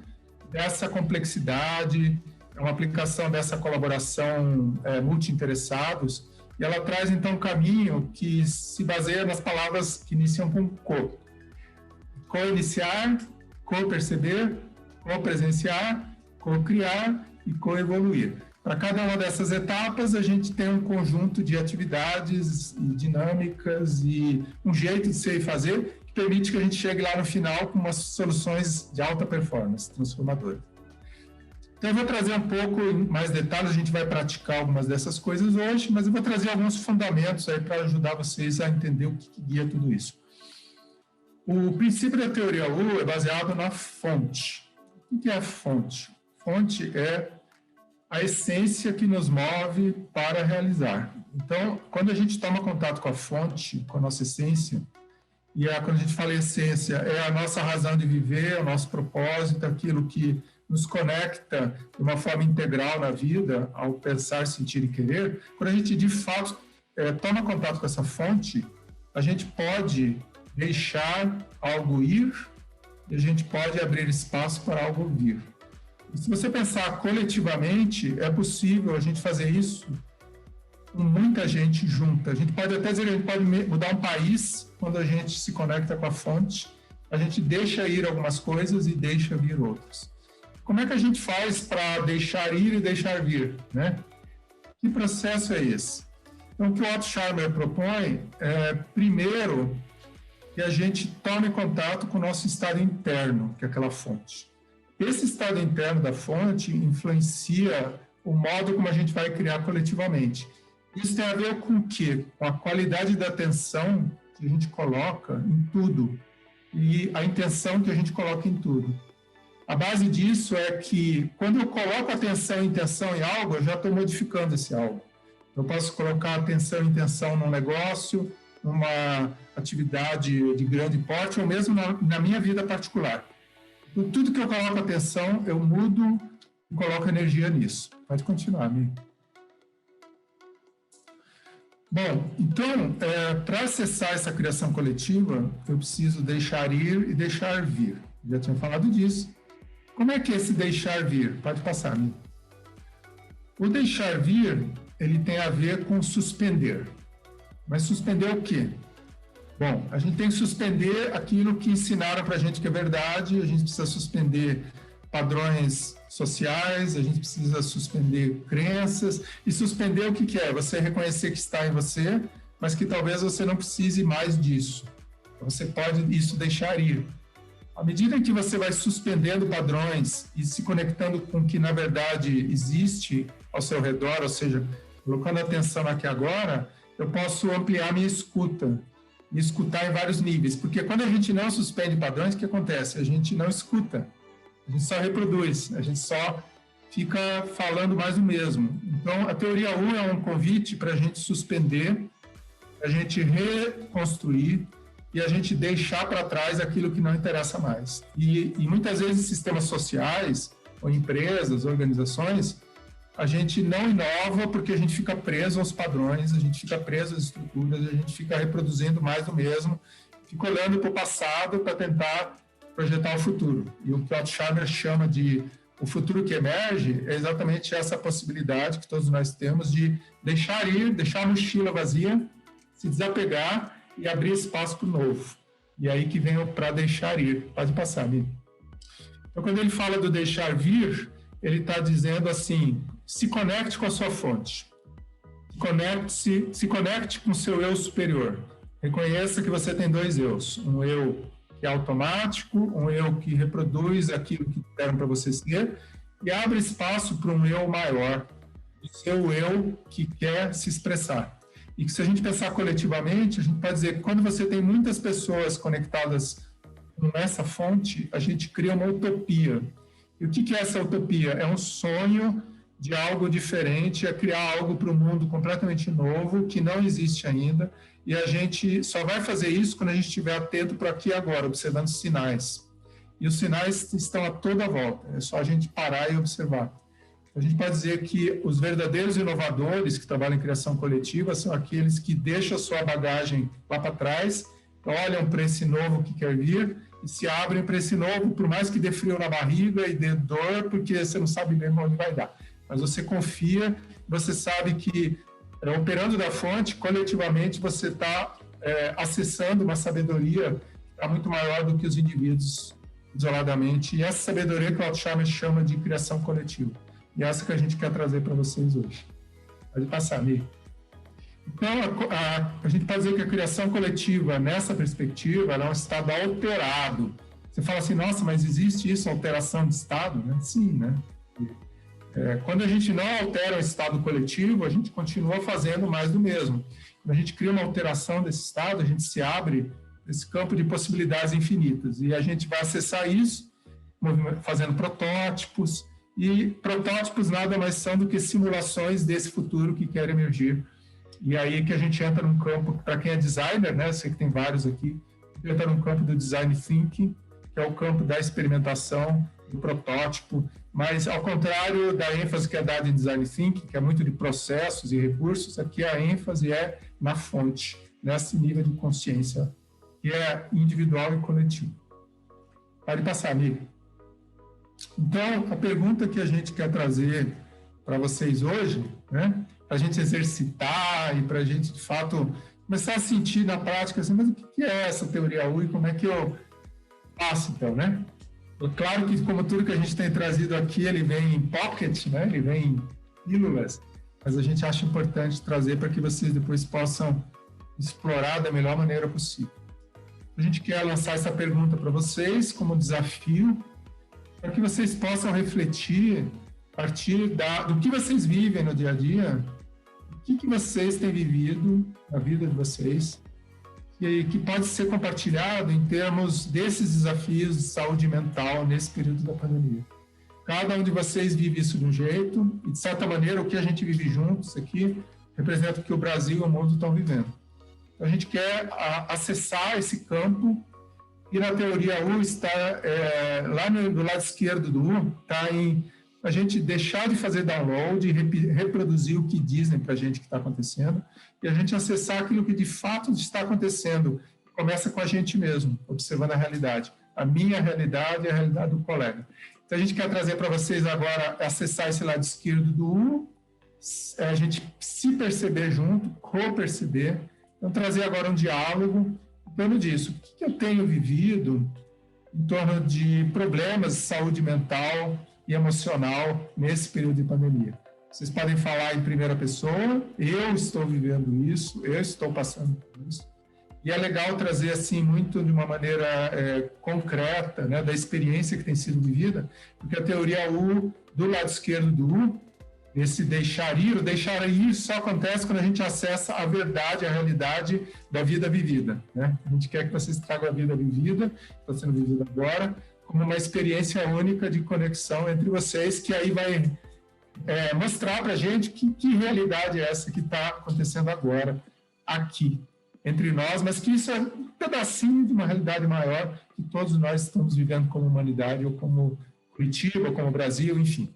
dessa complexidade, é uma aplicação dessa colaboração multi-interessados, e ela traz, então, um caminho que se baseia nas palavras que iniciam com co. Co-iniciar, co-perceber, co-presenciar, co-criar e co-evoluir. Para cada uma dessas etapas, a gente tem um conjunto de atividades e dinâmicas e um jeito de ser e fazer que permite que a gente chegue lá no final com umas soluções de alta performance, transformadoras. Então, eu vou trazer um pouco mais detalhes, a gente vai praticar algumas dessas coisas hoje, mas eu vou trazer alguns fundamentos aí para ajudar vocês a entender o que guia tudo isso. O princípio da teoria U é baseado na fonte. O que é a fonte? Fonte é a essência que nos move para realizar. Então, quando a gente toma contato com a fonte, com a nossa essência, e quando a gente fala em essência, é a nossa razão de viver, o nosso propósito, aquilo que nos conecta de uma forma integral na vida, ao pensar, sentir e querer, quando a gente, de fato, toma contato com essa fonte, a gente pode deixar algo ir e a gente pode abrir espaço para algo vir. E se você pensar coletivamente, é possível a gente fazer isso com muita gente junta. A gente pode até dizer que a gente pode mudar um país quando a gente se conecta com a fonte, a gente deixa ir algumas coisas e deixa vir outras. Como é que a gente faz para deixar ir e deixar vir, né? Que processo é esse? Então, o que o Otto Scharmer propõe é, primeiro, que a gente tome contato com o nosso estado interno, que é aquela fonte. Esse estado interno da fonte influencia o modo como a gente vai criar coletivamente. Isso tem a ver com o quê? Com a qualidade da atenção que a gente coloca em tudo e a intenção que a gente coloca em tudo. A base disso é que, quando eu coloco atenção e intenção em algo, eu já estou modificando esse algo. Eu posso colocar atenção e intenção num negócio, numa atividade de grande porte, ou mesmo na minha vida particular. Então, tudo que eu coloco atenção, eu mudo e coloco energia nisso. Pode continuar, amigo. Bom, então, para acessar essa criação coletiva, eu preciso deixar ir e deixar vir. Já tinha falado disso. Como é que é esse deixar vir? Pode passar, amigo. O deixar vir, ele tem a ver com suspender. Mas suspender o quê? Bom, a gente tem que suspender aquilo que ensinaram para a gente que é verdade, a gente precisa suspender padrões sociais, a gente precisa suspender crenças, e suspender o que é? Você reconhecer que está em você, mas que talvez você não precise mais disso. Você pode isso deixar ir. À medida em que você vai suspendendo padrões e se conectando com o que na verdade existe ao seu redor, ou seja, colocando atenção aqui agora, eu posso ampliar minha escuta, me escutar em vários níveis, porque quando a gente não suspende padrões, o que acontece? A gente não escuta, a gente só reproduz, a gente só fica falando mais do mesmo. Então, a teoria U é um convite para a gente suspender, a gente reconstruir e a gente deixar para trás aquilo que não interessa mais. E muitas vezes sistemas sociais, ou empresas, organizações, a gente não inova porque a gente fica preso aos padrões, a gente fica preso às estruturas, a gente fica reproduzindo mais do mesmo, fica olhando para o passado para tentar projetar o futuro. E o que o Altheimer chama de o futuro que emerge é exatamente essa possibilidade que todos nós temos de deixar ir, deixar a mochila vazia, se desapegar e abrir espaço para o novo. E aí que vem o para deixar ir. Pode passar, Miri. Então, quando ele fala do deixar vir, ele está dizendo assim, se conecte com a sua fonte. Se conecte com o seu eu superior. Reconheça que você tem dois eus. Um eu que é automático, um eu que reproduz aquilo que deram para você ser, e abre espaço para um eu maior, o seu eu que quer se expressar. E que se a gente pensar coletivamente, a gente pode dizer que quando você tem muitas pessoas conectadas com essa fonte, a gente cria uma utopia. E o que é essa utopia? É um sonho de algo diferente, é criar algo para o mundo completamente novo, que não existe ainda, e a gente só vai fazer isso quando a gente estiver atento para aqui e agora, observando os sinais. E os sinais estão a toda volta, é só a gente parar e observar. A gente pode dizer que os verdadeiros inovadores que trabalham em criação coletiva são aqueles que deixam a sua bagagem lá para trás, olham para esse novo que quer vir e se abrem para esse novo, por mais que dê frio na barriga e dê dor, porque você não sabe mesmo onde vai dar. Mas você confia, você sabe que, operando da fonte, coletivamente, você está acessando uma sabedoria que está muito maior do que os indivíduos isoladamente. E essa sabedoria que o Altheimer chama de criação coletiva. E essa que a gente quer trazer para vocês hoje. Pode passar, Mir. Então, a gente pode dizer que a criação coletiva, nessa perspectiva, ela é um estado alterado. Você fala assim, nossa, mas existe isso, alteração de estado? Né? Sim, né? Quando a gente não altera o estado coletivo, a gente continua fazendo mais do mesmo. Quando a gente cria uma alteração desse estado, a gente se abre esse campo de possibilidades infinitas. E a gente vai acessar isso fazendo protótipos, e protótipos nada mais são do que simulações desse futuro que quer emergir. E aí que a gente entra num campo, para quem é designer, né, eu sei que tem vários aqui, entra num campo do design thinking, que é o campo da experimentação, do protótipo, mas ao contrário da ênfase que é dada em design thinking, que é muito de processos e recursos, aqui a ênfase é na fonte, nesse nível de consciência, que é individual e coletivo. Pode passar, amigo. Então, a pergunta que a gente quer trazer para vocês hoje, né, para a gente exercitar e para a gente, de fato, começar a sentir na prática, assim, mas o que é essa teoria U e como é que eu faço, então, né? Claro que, como tudo que a gente tem trazido aqui, ele vem em pocket, né? Ele vem em pílulas, mas a gente acha importante trazer para que vocês depois possam explorar da melhor maneira possível. A gente quer lançar essa pergunta para vocês como desafio, para que vocês possam refletir a partir do que vocês vivem no dia a dia, o que vocês têm vivido na vida de vocês, e que pode ser compartilhado em termos desses desafios de saúde mental nesse período da pandemia. Cada um de vocês vive isso de um jeito, e de certa maneira o que a gente vive juntos aqui representa o que o Brasil e o mundo estão vivendo. Então, a gente quer acessar esse campo, e na teoria U está, lá do lado esquerdo do U, está em a gente deixar de fazer download e reproduzir o que dizem para a gente que está acontecendo, e a gente acessar aquilo que de fato está acontecendo. Começa com a gente mesmo, observando a realidade. A minha realidade e a realidade do colega. Então, a gente quer trazer para vocês agora, acessar esse lado esquerdo do U, a gente se perceber junto, co-perceber. Então, trazer agora um diálogo em torno disso. O que eu tenho vivido em torno de problemas de saúde mental e emocional nesse período de pandemia? Vocês podem falar em primeira pessoa, eu estou vivendo isso, eu estou passando por isso. E é legal trazer assim muito de uma maneira concreta, né, da experiência que tem sido vivida, porque a teoria U, do lado esquerdo do U, esse deixar ir, o deixar ir só acontece quando a gente acessa a verdade, a realidade da vida vivida, né? A gente quer que vocês tragam a vida vivida, que está sendo vivida agora, como uma experiência única de conexão entre vocês, que aí vai mostrar para a gente que realidade é essa que está acontecendo agora, aqui, entre nós, mas que isso é um pedacinho de uma realidade maior que todos nós estamos vivendo como humanidade, ou como Curitiba, ou como Brasil, enfim.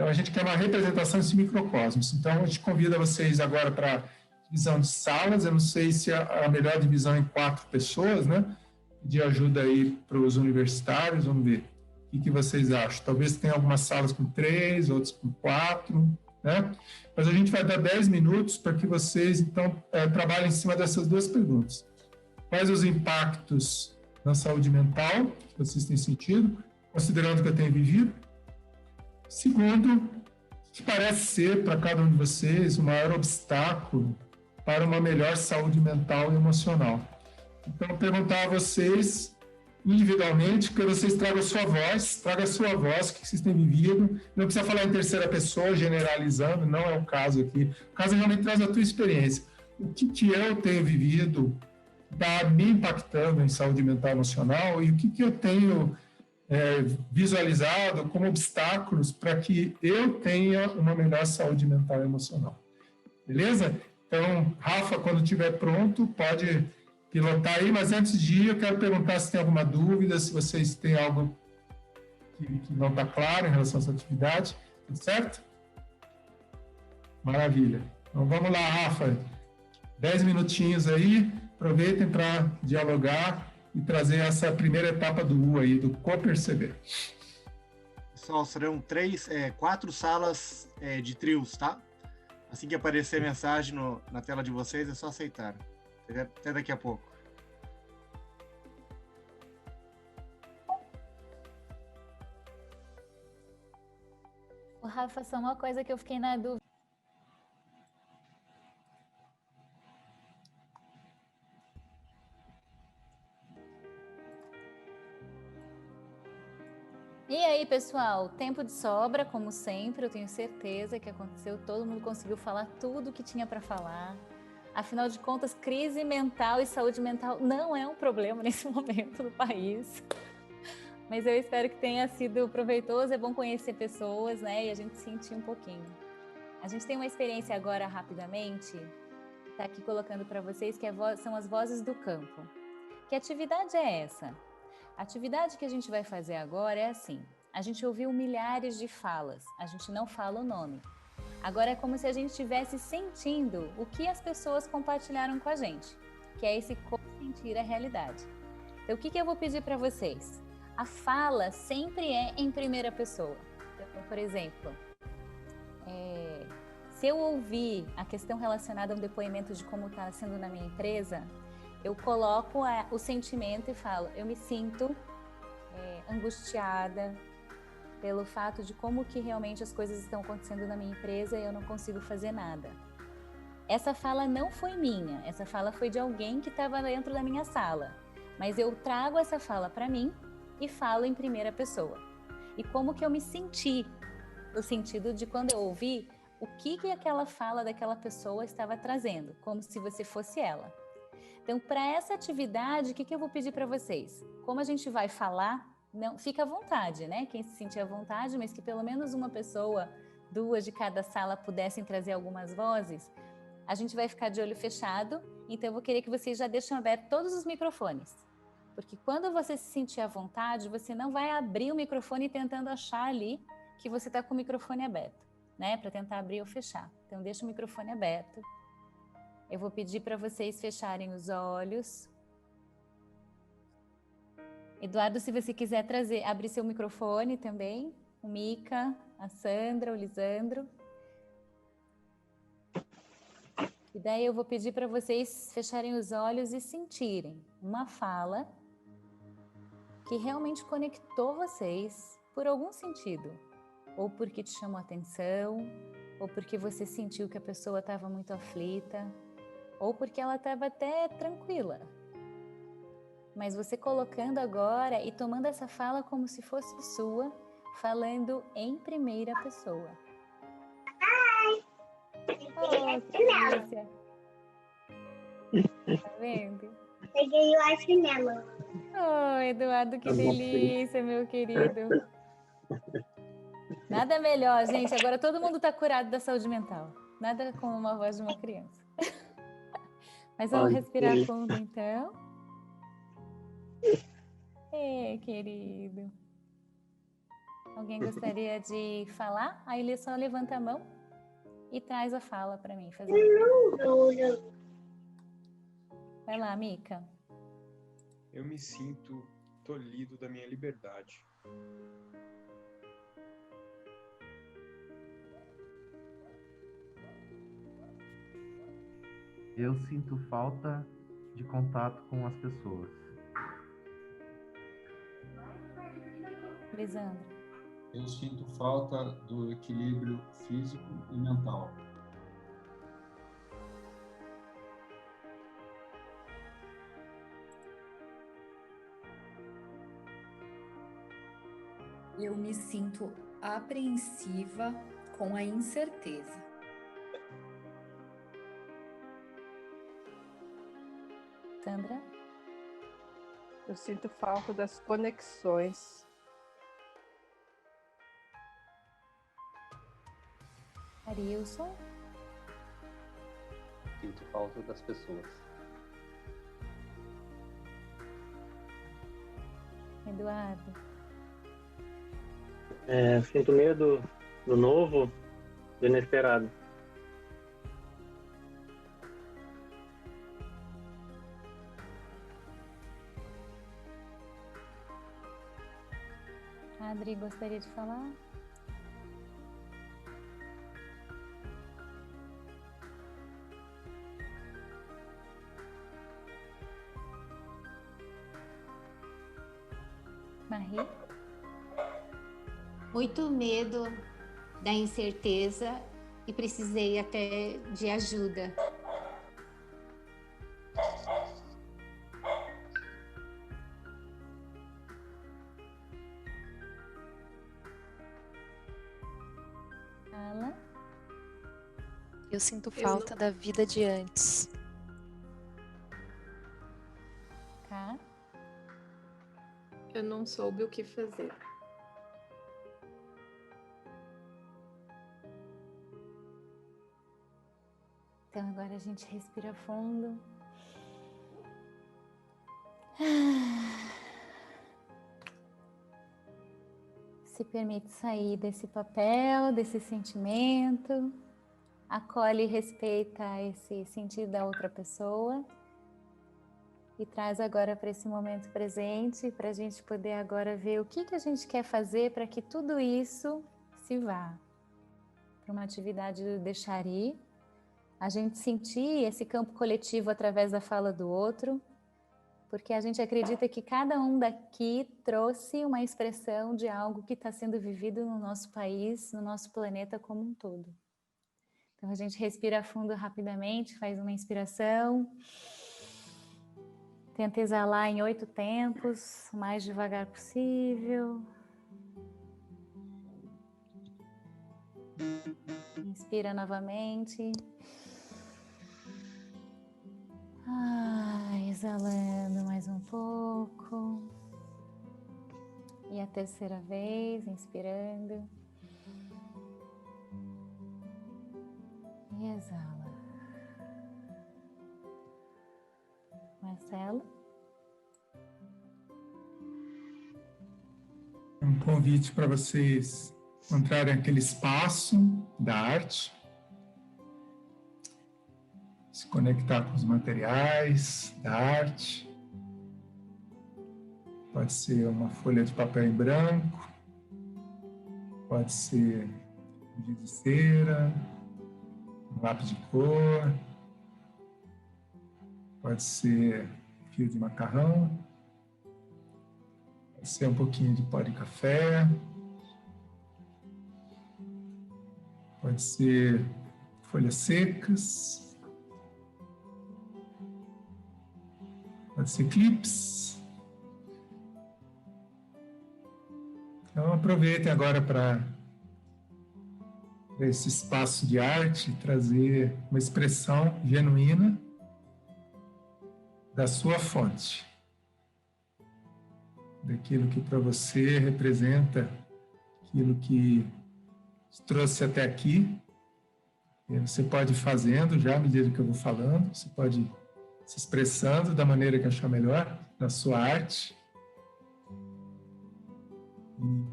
Então, a gente quer uma representação desse microcosmos. Então, a gente convida vocês agora para a divisão de salas. Eu não sei se a melhor divisão é em 4 pessoas, né? Pedir ajuda aí para os universitários, vamos ver. O que vocês acham? Talvez tenha algumas salas com 3, outras com 4, né? Mas a gente vai dar 10 minutos para que vocês, então, trabalhem em cima dessas 2 perguntas. Quais os impactos na saúde mental que vocês têm sentido, considerando o que eu tenho vivido? Segundo, que parece ser para cada um de vocês o maior obstáculo para uma melhor saúde mental e emocional. Então, perguntar a vocês individualmente, que vocês tragam a sua voz, o que vocês têm vivido. Não precisa falar em terceira pessoa, generalizando, não é o caso aqui. O caso realmente traz a tua experiência. O que eu tenho vivido está me impactando em saúde mental e emocional e o que eu tenho visualizado como obstáculos para que eu tenha uma melhor saúde mental e emocional. Beleza? Então, Rafa, quando estiver pronto, pode pilotar aí, mas antes de ir, eu quero perguntar se tem alguma dúvida, se vocês têm algo que não está claro em relação a essa atividade. Tudo certo? Maravilha. Então, vamos lá, Rafa. 10 minutinhos aí, aproveitem para dialogar e trazer essa primeira etapa do U aí, do co-perceber. Pessoal, serão 4 salas de trios, tá? Assim que aparecer a mensagem na tela de vocês, é só aceitar. Até daqui a pouco. Rafa, só uma coisa que eu fiquei na dúvida. E aí, pessoal, tempo de sobra, como sempre, eu tenho certeza que aconteceu, todo mundo conseguiu falar tudo o que tinha para falar. Afinal de contas, crise mental e saúde mental não é um problema nesse momento no país. Mas eu espero que tenha sido proveitoso, é bom conhecer pessoas, né, e a gente sentir um pouquinho. A gente tem uma experiência agora, rapidamente, está aqui colocando para vocês, que são as vozes do campo. Que atividade é essa? A atividade que a gente vai fazer agora é assim, a gente ouviu milhares de falas, a gente não fala o nome. Agora é como se a gente estivesse sentindo o que as pessoas compartilharam com a gente, que é esse co-sentir a realidade. Então, o que eu vou pedir para vocês? A fala sempre é em primeira pessoa. Então, por exemplo, se eu ouvir a questão relacionada a um depoimento de como está sendo na minha empresa, eu coloco o sentimento e falo, eu me sinto angustiada pelo fato de como que realmente as coisas estão acontecendo na minha empresa e eu não consigo fazer nada. Essa fala não foi minha, essa fala foi de alguém que estava dentro da minha sala, mas eu trago essa fala para mim e falo em primeira pessoa. E como que eu me senti, no sentido de quando eu ouvi, o que aquela fala daquela pessoa estava trazendo, como se você fosse ela. Então, para essa atividade, o que eu vou pedir para vocês? Como a gente vai falar, não, fica à vontade, né? Quem se sentir à vontade, mas que pelo menos uma pessoa, 2 de cada sala pudessem trazer algumas vozes, a gente vai ficar de olho fechado, então eu vou querer que vocês já deixem abertos todos os microfones. Porque quando você se sentir à vontade, você não vai abrir o microfone tentando achar ali que você está com o microfone aberto, né? Para tentar abrir ou fechar. Então, deixa o microfone aberto. Eu vou pedir para vocês fecharem os olhos. Eduardo, se você quiser abrir seu microfone também. O Mica, a Sandra, o Lisandro. E daí eu vou pedir para vocês fecharem os olhos e sentirem uma fala que realmente conectou vocês por algum sentido. Ou porque te chamou a atenção, ou porque você sentiu que a pessoa estava muito aflita, ou porque ela estava até tranquila. Mas você colocando agora e tomando essa fala como se fosse sua, falando em primeira pessoa. Oh, que delícia! Tá vendo? Peguei o marshmallow. Oh, Eduardo, que delícia, meu querido. Nada melhor, gente. Agora todo mundo tá curado da saúde mental. Nada como uma voz de uma criança. Mas vamos respirar fundo, então. Querido. Alguém gostaria de falar? Aí ele só levanta a mão e traz a fala para mim fazer. Vai lá, Mica. Eu me sinto tolhido da minha liberdade. Eu sinto falta de contato com as pessoas. Lisandro. Eu sinto falta do equilíbrio físico e mental. Eu me sinto apreensiva com a incerteza. Sandra. Eu sinto falta das conexões. Arilson. Sinto falta das pessoas. Eduardo. Sinto medo do novo, do inesperado. Adri, gostaria de falar? Marie? Muito medo da incerteza e precisei até de ajuda. Ala? Eu sinto falta da vida de antes. Cá? Eu não soube o que fazer. Então agora a gente respira fundo. Se permite sair desse papel, desse sentimento. Acolhe e respeita esse sentir da outra pessoa. E traz agora para esse momento presente, para a gente poder agora ver o que a gente quer fazer para que tudo isso se vá. Para uma atividade do deixar ir. A gente sentir esse campo coletivo através da fala do outro, porque a gente acredita que cada um daqui trouxe uma expressão de algo que está sendo vivido no nosso país, no nosso planeta como um todo. Então a gente respira fundo rapidamente, faz uma inspiração, tenta exalar em 8 tempos, o mais devagar possível. Inspira novamente. Exalando mais um pouco. E a terceira vez, inspirando. E exala. Marcelo? Um convite para vocês encontrarem aquele espaço da arte. Se conectar com os materiais da arte. Pode ser uma folha de papel em branco, pode ser um giz de cera, um lápis de cor, pode ser fio de macarrão, pode ser um pouquinho de pó de café, pode ser folhas secas, pode ser clips. Então aproveitem agora para esse espaço de arte trazer uma expressão genuína da sua fonte, daquilo que para você representa aquilo que te trouxe até aqui. E você pode ir fazendo já à medida que eu vou falando, você pode se expressando da maneira que achar melhor, da sua arte.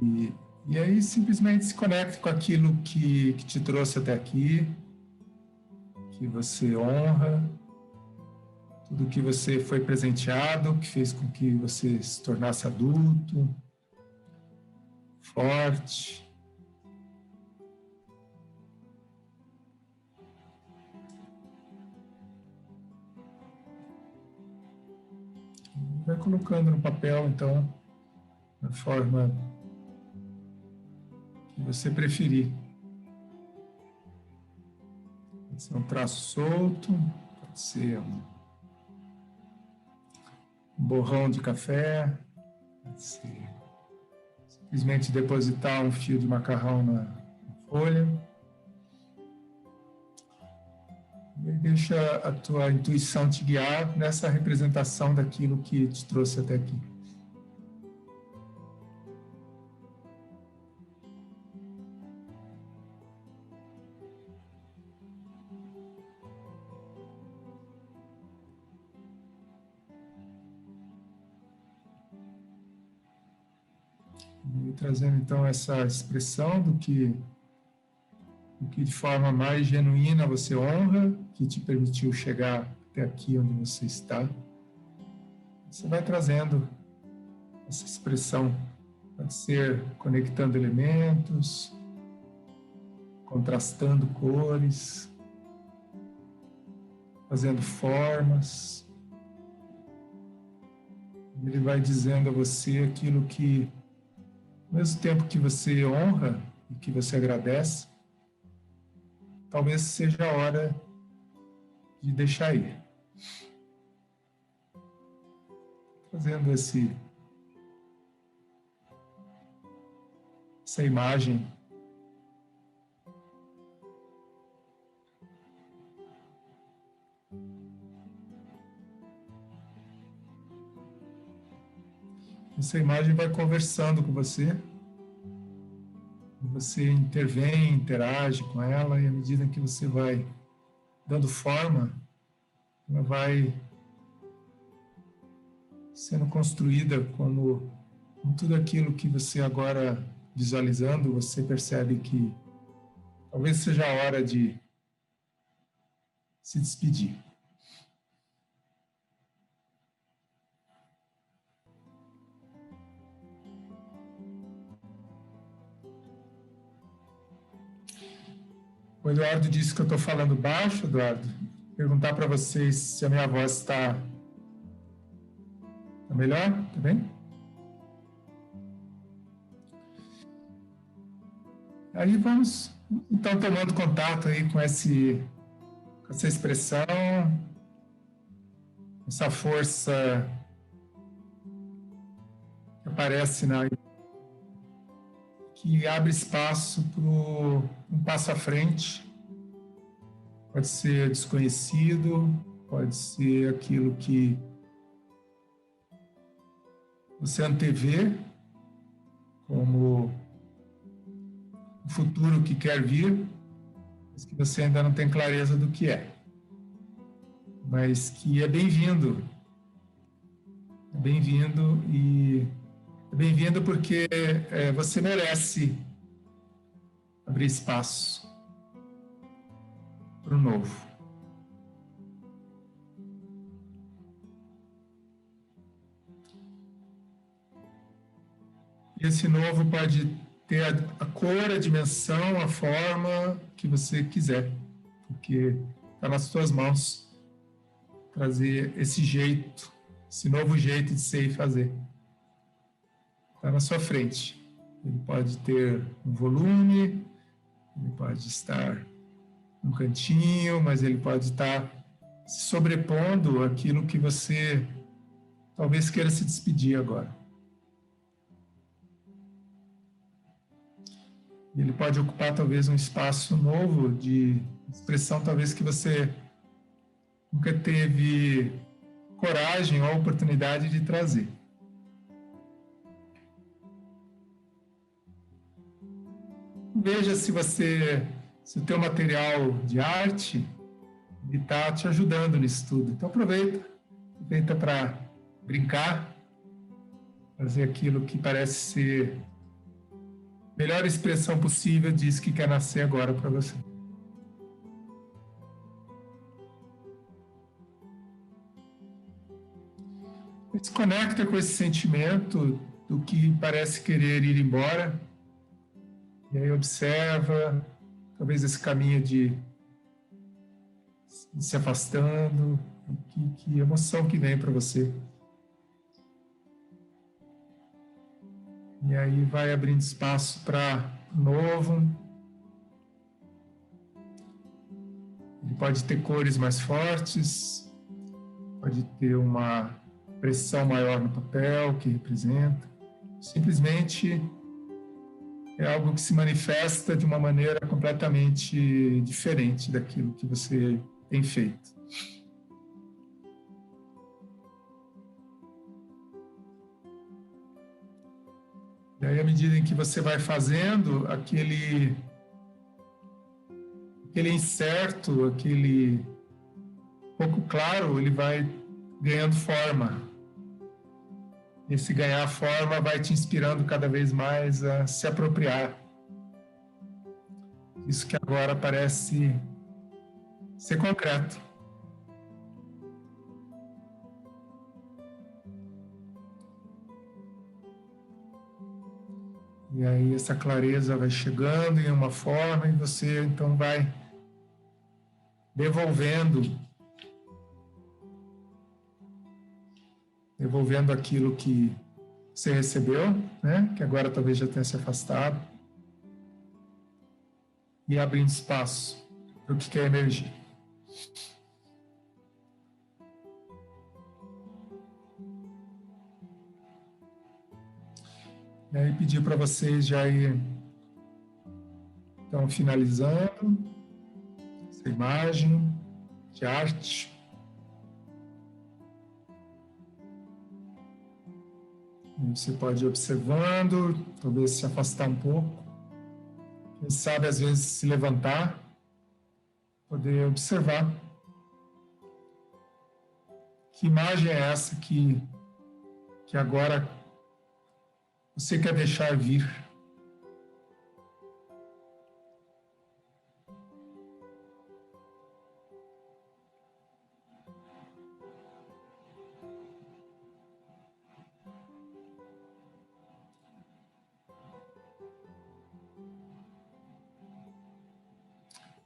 E E aí simplesmente se conecte com aquilo que te trouxe até aqui, que você honra, tudo que você foi presenteado, que fez com que você se tornasse adulto, forte. Vai colocando no papel, então, da forma que você preferir. Pode ser um traço solto, pode ser um borrão de café, pode ser simplesmente depositar um fio de macarrão na folha. E deixa a tua intuição te guiar nessa representação daquilo que te trouxe até aqui. E trazendo então essa expressão do que de forma mais genuína você honra, que te permitiu chegar até aqui onde você está. Você vai trazendo essa expressão, pode ser conectando elementos, contrastando cores, fazendo formas. Ele vai dizendo a você aquilo que, ao mesmo tempo que você honra e que você agradece, talvez seja a hora de deixar ir. Trazendo essa imagem vai conversando com você. Você intervém, interage com ela, e à medida que você vai dando forma, ela vai sendo construída como tudo aquilo que você agora, visualizando, você percebe que talvez seja a hora de se despedir. O Eduardo disse que eu estou falando baixo, Eduardo. Perguntar para vocês se a minha voz está melhor, tá bem? Aí vamos, então, tomando contato aí com essa expressão, essa força que aparece que abre espaço para um passo à frente. Pode ser desconhecido, pode ser aquilo que você antevê como o futuro que quer vir, mas que você ainda não tem clareza do que é. Mas que é bem-vindo. É bem-vindo e é bem-vindo porque você merece abrir espaço para o novo. E esse novo pode ter a cor, a dimensão, a forma que você quiser, porque está nas suas mãos trazer esse jeito, esse novo jeito de ser e fazer. Está na sua frente. Ele pode ter um volume, ele pode estar num cantinho, mas ele pode estar se sobrepondo àquilo que você talvez queira se despedir agora. Ele pode ocupar talvez um espaço novo de expressão, talvez que você nunca teve coragem ou oportunidade de trazer. Veja se o teu material de arte está te ajudando nisso tudo. Então aproveita para brincar, fazer aquilo que parece ser melhor expressão possível disso que quer nascer agora para você. Se conecta com esse sentimento do que parece querer ir embora, e aí observa, talvez esse caminho de se afastando, que emoção que vem para você. E aí vai abrindo espaço para novo. Ele pode ter cores mais fortes, pode ter uma pressão maior no papel que representa. Simplesmente é algo que se manifesta de uma maneira completamente diferente daquilo que você tem feito. E aí, à medida em que você vai fazendo, aquele incerto, aquele pouco claro, ele vai ganhando forma. Esse ganhar forma vai te inspirando cada vez mais a se apropriar. Isso que agora parece ser concreto. E aí essa clareza vai chegando em uma forma e você então vai devolvendo aquilo que você recebeu, né? Que agora talvez já tenha se afastado, e abrindo espaço para o que quer emergir. E aí pedir para vocês já ir então finalizando essa imagem de arte. E você pode ir observando, talvez se afastar um pouco. Quem sabe às vezes se levantar, poder observar. Que imagem é essa que agora você quer deixar vir?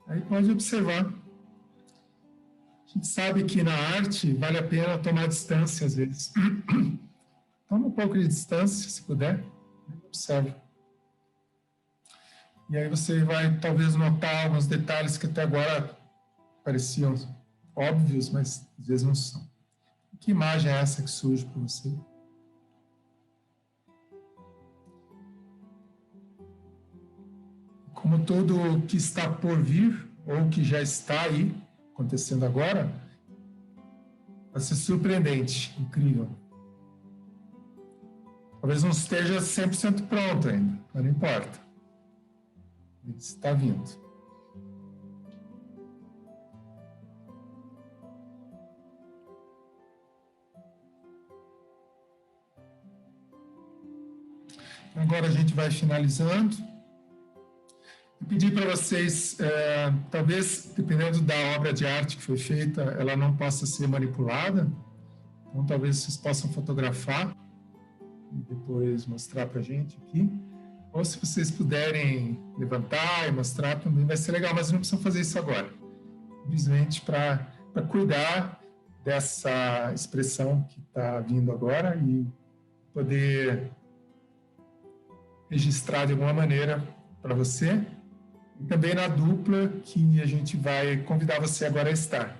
Aí pode observar. A gente sabe que na arte vale a pena tomar distância às vezes. Toma um pouco de distância, se puder, observe. E aí você vai talvez notar alguns detalhes que até agora pareciam óbvios, mas às vezes não são. Que imagem é essa que surge para você? Como tudo que está por vir, ou que já está aí, acontecendo agora, vai ser surpreendente, incrível. Talvez não esteja 100% pronto ainda, mas não importa. Ele está vindo. Agora a gente vai finalizando. E pedir para vocês, talvez, dependendo da obra de arte que foi feita, ela não possa ser manipulada. Então, talvez vocês possam fotografar e depois mostrar para a gente aqui. Ou se vocês puderem levantar e mostrar também vai ser legal, mas não precisam fazer isso agora. Simplesmente para cuidar dessa expressão que está vindo agora e poder registrar de alguma maneira para você. E também na dupla que a gente vai convidar você agora a estar.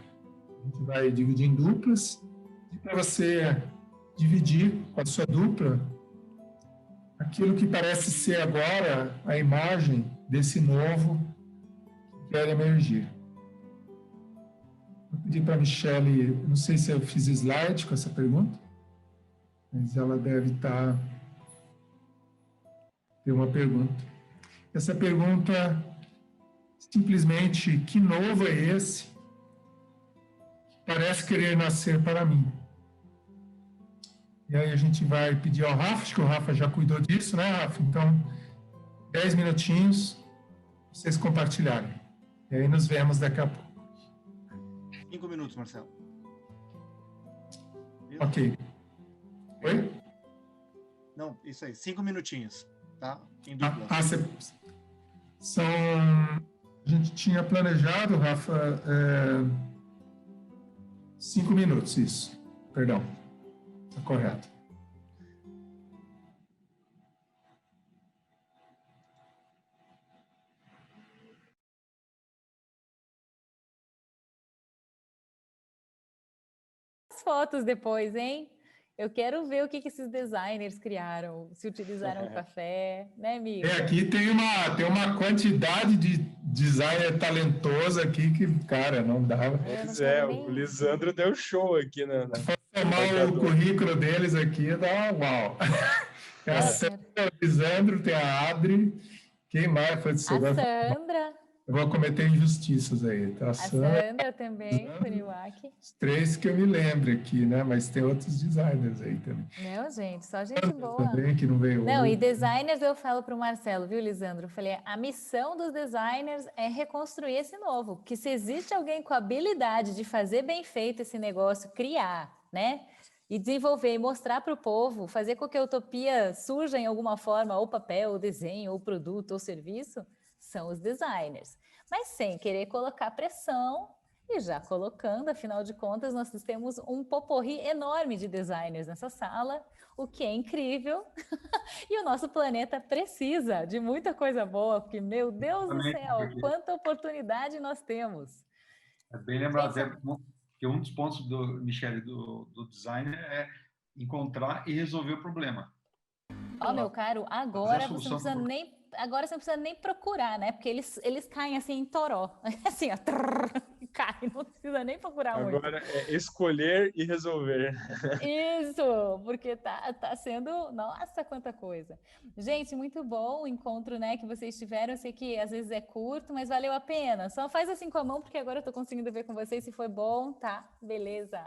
A gente vai dividir em duplas e para você dividir com a sua dupla aquilo que parece ser agora a imagem desse novo que quer emergir. Vou pedir para a Michele, não sei se eu fiz slide com essa pergunta, mas ela deve ter uma pergunta. Essa pergunta, simplesmente, que novo é esse que parece querer nascer para mim? E aí a gente vai pedir ao Rafa, acho que o Rafa já cuidou disso, né, Rafa? Então, 10 minutinhos, vocês compartilharem. E aí nos vemos daqui a pouco. 5 minutos, Marcelo. Ok. Oi? Não, isso aí, 5 minutinhos, tá? Em dupla. São... A gente tinha planejado, Rafa, 5 minutos, isso. Perdão. Está correto. As fotos depois, hein? Eu quero ver o que esses designers criaram, se utilizaram o café, né, amigo? Aqui tem uma quantidade de designer talentoso aqui que, cara, não dá. Pois é, o Lisandro deu show aqui na tomar o currículo deles aqui, dá uau. É a Sandra, o Lisandro, tem a Adri, quem mais foi de A Sandra. Eu vou cometer injustiças aí, tá? A Sandra também, Kuriwaki. Os 3 que eu me lembro aqui, né? Mas tem outros designers aí também. Não, gente, só gente boa. Também, que não veio não, hoje. E designers eu falo para o Marcelo, viu, Lisandro? Eu falei, a missão dos designers é reconstruir esse novo. Porque se existe alguém com a habilidade de fazer bem feito esse negócio, criar, né? E desenvolver e mostrar para o povo, fazer com que a utopia surja em alguma forma, ou papel, ou desenho, ou produto, ou serviço, são os designers. Mas sem querer colocar pressão e já colocando, afinal de contas, nós temos um poporri enorme de designers nessa sala, o que é incrível. E o nosso planeta precisa de muita coisa boa, porque, meu Deus do céu, quanta oportunidade nós temos. É bem lembrado, que um dos pontos Michele, do designer é encontrar e resolver o problema. Ó, meu caro, agora você não precisa nem procurar, né? Porque eles caem assim em toró. Assim, ó, cai, não precisa nem procurar muito. Agora é escolher e resolver. Isso, porque tá sendo, nossa, quanta coisa. Gente, muito bom o encontro, né, que vocês tiveram. Eu sei que às vezes é curto, mas valeu a pena. Só faz assim com a mão, porque agora eu tô conseguindo ver com vocês se foi bom, tá? Beleza.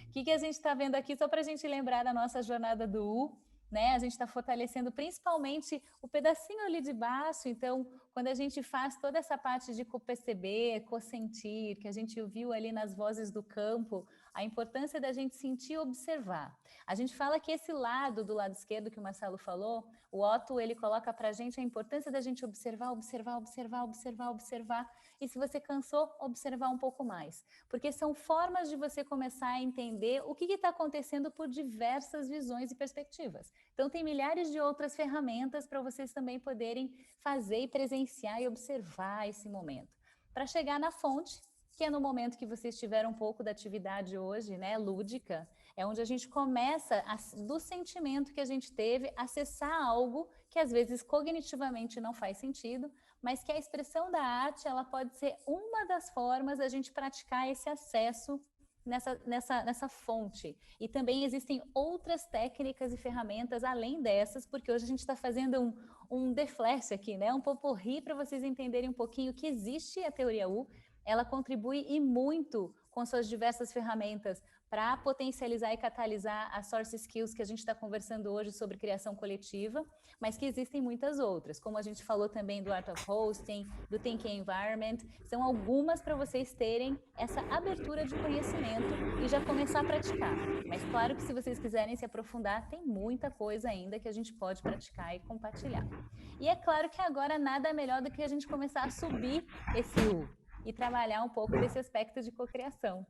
O que a gente tá vendo aqui, só pra gente lembrar da nossa jornada do U, né? A gente está fortalecendo principalmente o pedacinho ali de baixo. Então, quando a gente faz toda essa parte de co-perceber, co-sentir, que a gente ouviu ali nas vozes do campo, a importância da gente sentir e observar. A gente fala que esse lado, do lado esquerdo que o Marcelo falou, o Otto, ele coloca para a gente a importância da gente observar, observar, observar, observar, observar. E se você cansou, observar um pouco mais. Porque são formas de você começar a entender o que está acontecendo por diversas visões e perspectivas. Então, tem milhares de outras ferramentas para vocês também poderem fazer e presenciar e observar esse momento. Para chegar na fonte, que é no momento que vocês tiveram um pouco da atividade hoje, né, lúdica, é onde a gente começa, do sentimento que a gente teve, acessar algo que às vezes cognitivamente não faz sentido, mas que a expressão da arte, ela pode ser uma das formas da gente praticar esse acesso nessa fonte. E também existem outras técnicas e ferramentas além dessas, porque hoje a gente está fazendo um deflash aqui, né? Um poporri para vocês entenderem um pouquinho que existe a teoria U. Ela contribui e muito com suas diversas ferramentas para potencializar e catalisar as source skills que a gente está conversando hoje sobre criação coletiva, mas que existem muitas outras, como a gente falou também do Art of Hosting, do Thinking Environment, são algumas para vocês terem essa abertura de conhecimento e já começar a praticar. Mas claro que se vocês quiserem se aprofundar, tem muita coisa ainda que a gente pode praticar e compartilhar. E é claro que agora nada é melhor do que a gente começar a subir esse U e trabalhar um pouco desse aspecto de cocriação.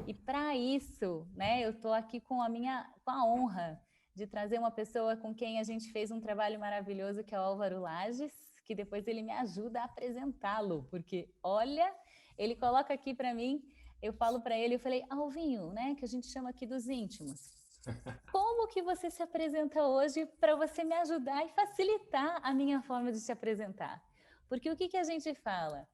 E para isso, né, eu estou aqui com a honra de trazer uma pessoa com quem a gente fez um trabalho maravilhoso, que é o Álvaro Lages, que depois ele me ajuda a apresentá-lo, porque, olha, ele coloca aqui para mim, eu falo para ele, eu falei, Alvinho, né, que a gente chama aqui dos íntimos, como que você se apresenta hoje para você me ajudar e facilitar a minha forma de se apresentar? Porque o que a gente fala?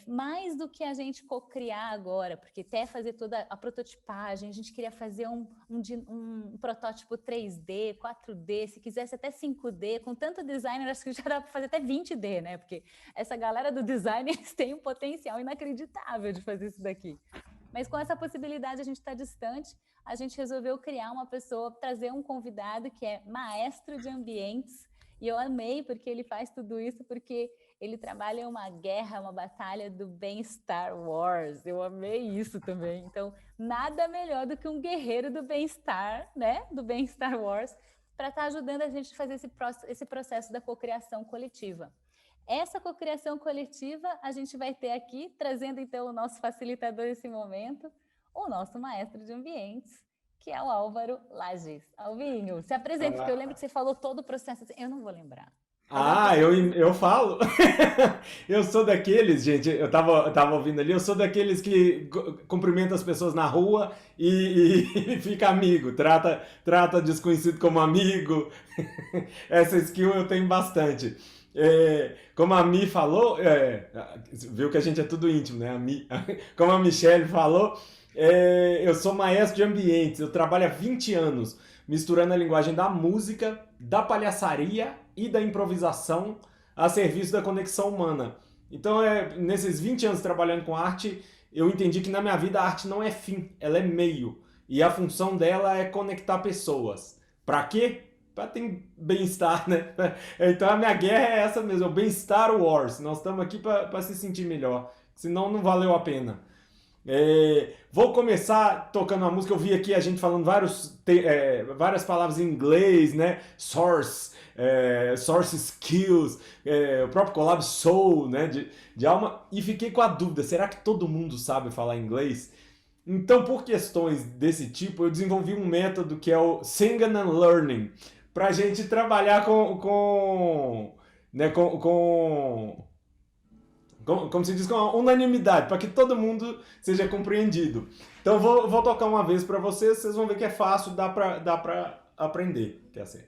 Mais do que a gente co-criar agora, porque até fazer toda a prototipagem, a gente queria fazer um protótipo 3D, 4D, se quisesse até 5D, com tanto designer, acho que já dá para fazer até 20D, né? Porque essa galera do design, eles têm um potencial inacreditável de fazer isso daqui. Mas com essa possibilidade, a gente está distante, a gente resolveu criar uma pessoa, trazer um convidado que é maestro de ambientes, E eu amei porque ele faz tudo isso, porque ele trabalha uma guerra, uma batalha do bem-estar Wars. Eu amei isso também. Então, nada melhor do que um guerreiro do bem-estar, né? Do bem-estar Wars, para estar ajudando a gente a fazer esse processo da cocriação coletiva. Essa cocriação coletiva a gente vai ter aqui, trazendo então o nosso facilitador nesse momento, o nosso maestro de ambientes, que é o Álvaro Lages. Alvinho, se apresenta, porque eu lembro que você falou todo o processo, eu não vou lembrar. Eu falo. Eu sou daqueles, gente, eu tava ouvindo ali, eu sou daqueles que cumprimenta as pessoas na rua e fica amigo, trata desconhecido como amigo. Essa skill eu tenho bastante. Como a Mi falou, viu que a gente é tudo íntimo, né? Como a Michelle falou, eu sou maestro de ambientes, eu trabalho há 20 anos misturando a linguagem da música, da palhaçaria e da improvisação a serviço da conexão humana. Então, nesses 20 anos trabalhando com arte, eu entendi que na minha vida a arte não é fim, ela é meio. E a função dela é conectar pessoas. Pra quê? Pra ter bem-estar, né? Então a minha guerra é essa mesmo, é o bem-estar Wars. Nós estamos aqui pra se sentir melhor, senão não valeu a pena. Vou começar tocando uma música. Eu vi aqui a gente falando várias palavras em inglês, né? Source skills, o próprio collab soul, né? De alma. E fiquei com a dúvida: será que todo mundo sabe falar inglês? Então, por questões desse tipo, eu desenvolvi um método que é o Singing and Learning, para a gente trabalhar como se diz, com a unanimidade, para que todo mundo seja compreendido. Então vou tocar uma vez para vocês vão ver que é fácil, dá para aprender. Que é assim.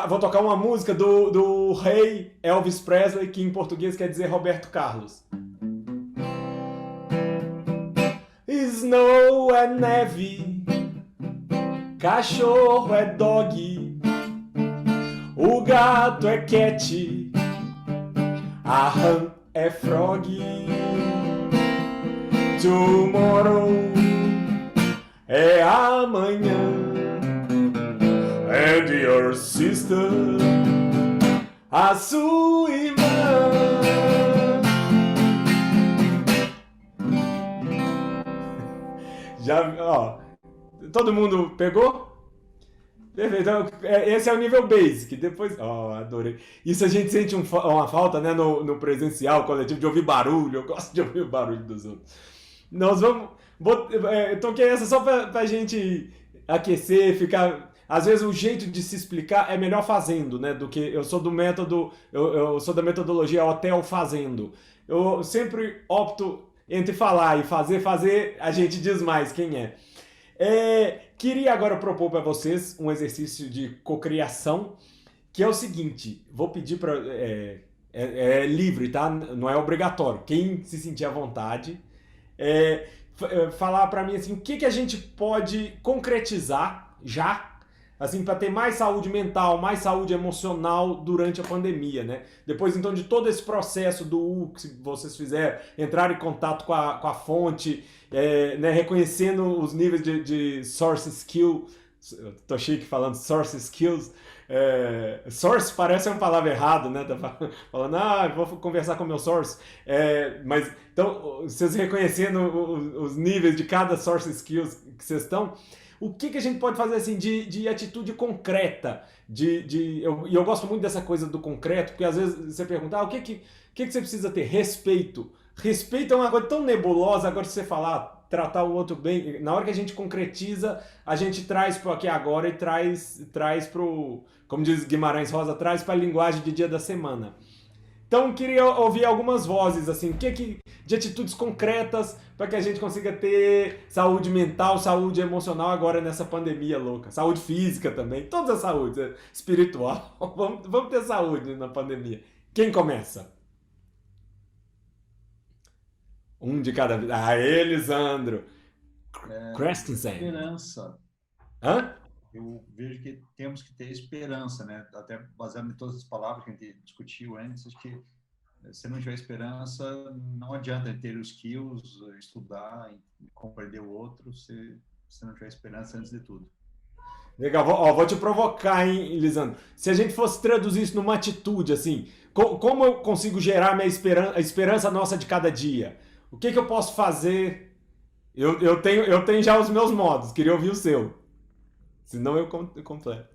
Vou tocar uma música do rei Elvis Presley, que em português quer dizer Roberto Carlos. Snow é neve, cachorro é dog, o gato é cat, a rã é frog. Tomorrow é amanhã, and your sister, a sua irmã. Já, ó, todo mundo pegou? Perfeito. Então, esse é o nível basic. Depois, adorei. Isso a gente sente uma falta, né, no presencial, coletivo, de ouvir barulho. Eu gosto de ouvir o barulho dos outros. Nós vamos... toquei essa só pra gente aquecer, ficar... Às vezes o jeito de se explicar é melhor fazendo, né? Do que eu sou do método... Eu sou da metodologia hotel fazendo. Eu sempre opto entre falar e fazer, a gente diz mais quem é. Queria agora propor para vocês um exercício de cocriação, que é o seguinte, vou pedir para... É livre, tá? Não é obrigatório. Quem se sentir à vontade, falar para mim assim, o que a gente pode concretizar já, assim, para ter mais saúde mental, mais saúde emocional durante a pandemia, né? Depois, então, de todo esse processo que vocês fizeram, entrar em contato com a fonte, né, reconhecendo os níveis de source skill, tô chique falando source skills, source parece uma palavra errada, né? Tá falando, vou conversar com o meu source, mas, então, vocês reconhecendo os níveis de cada source skills que vocês estão, o que a gente pode fazer assim de atitude concreta? Eu gosto muito dessa coisa do concreto, porque às vezes você pergunta, o que você precisa ter? Respeito. Respeito é uma coisa tão nebulosa, agora se você falar, tratar o outro bem, na hora que a gente concretiza, a gente traz para o aqui agora e traz para o, como diz Guimarães Rosa, traz para a linguagem de dia da semana. Então, queria ouvir algumas vozes, assim, de atitudes concretas para que a gente consiga ter saúde mental, saúde emocional agora nessa pandemia louca. Saúde física também, toda a saúde, espiritual. Vamos ter saúde na pandemia. Quem começa? Um de cada vez. Lisandro. Christensen. Esperança. Hã? Eu vejo que temos que ter esperança, né? Até baseado em todas as palavras que a gente discutiu antes, acho que se não tiver esperança, não adianta ter os skills, estudar, compreender o outro, se não tiver esperança antes de tudo. Legal, vou te provocar, hein, Lisandro? Se a gente fosse traduzir isso numa atitude, assim, como eu consigo gerar a esperança nossa de cada dia? O que eu posso fazer? Eu tenho já os meus modos, queria ouvir o seu. Senão eu completo.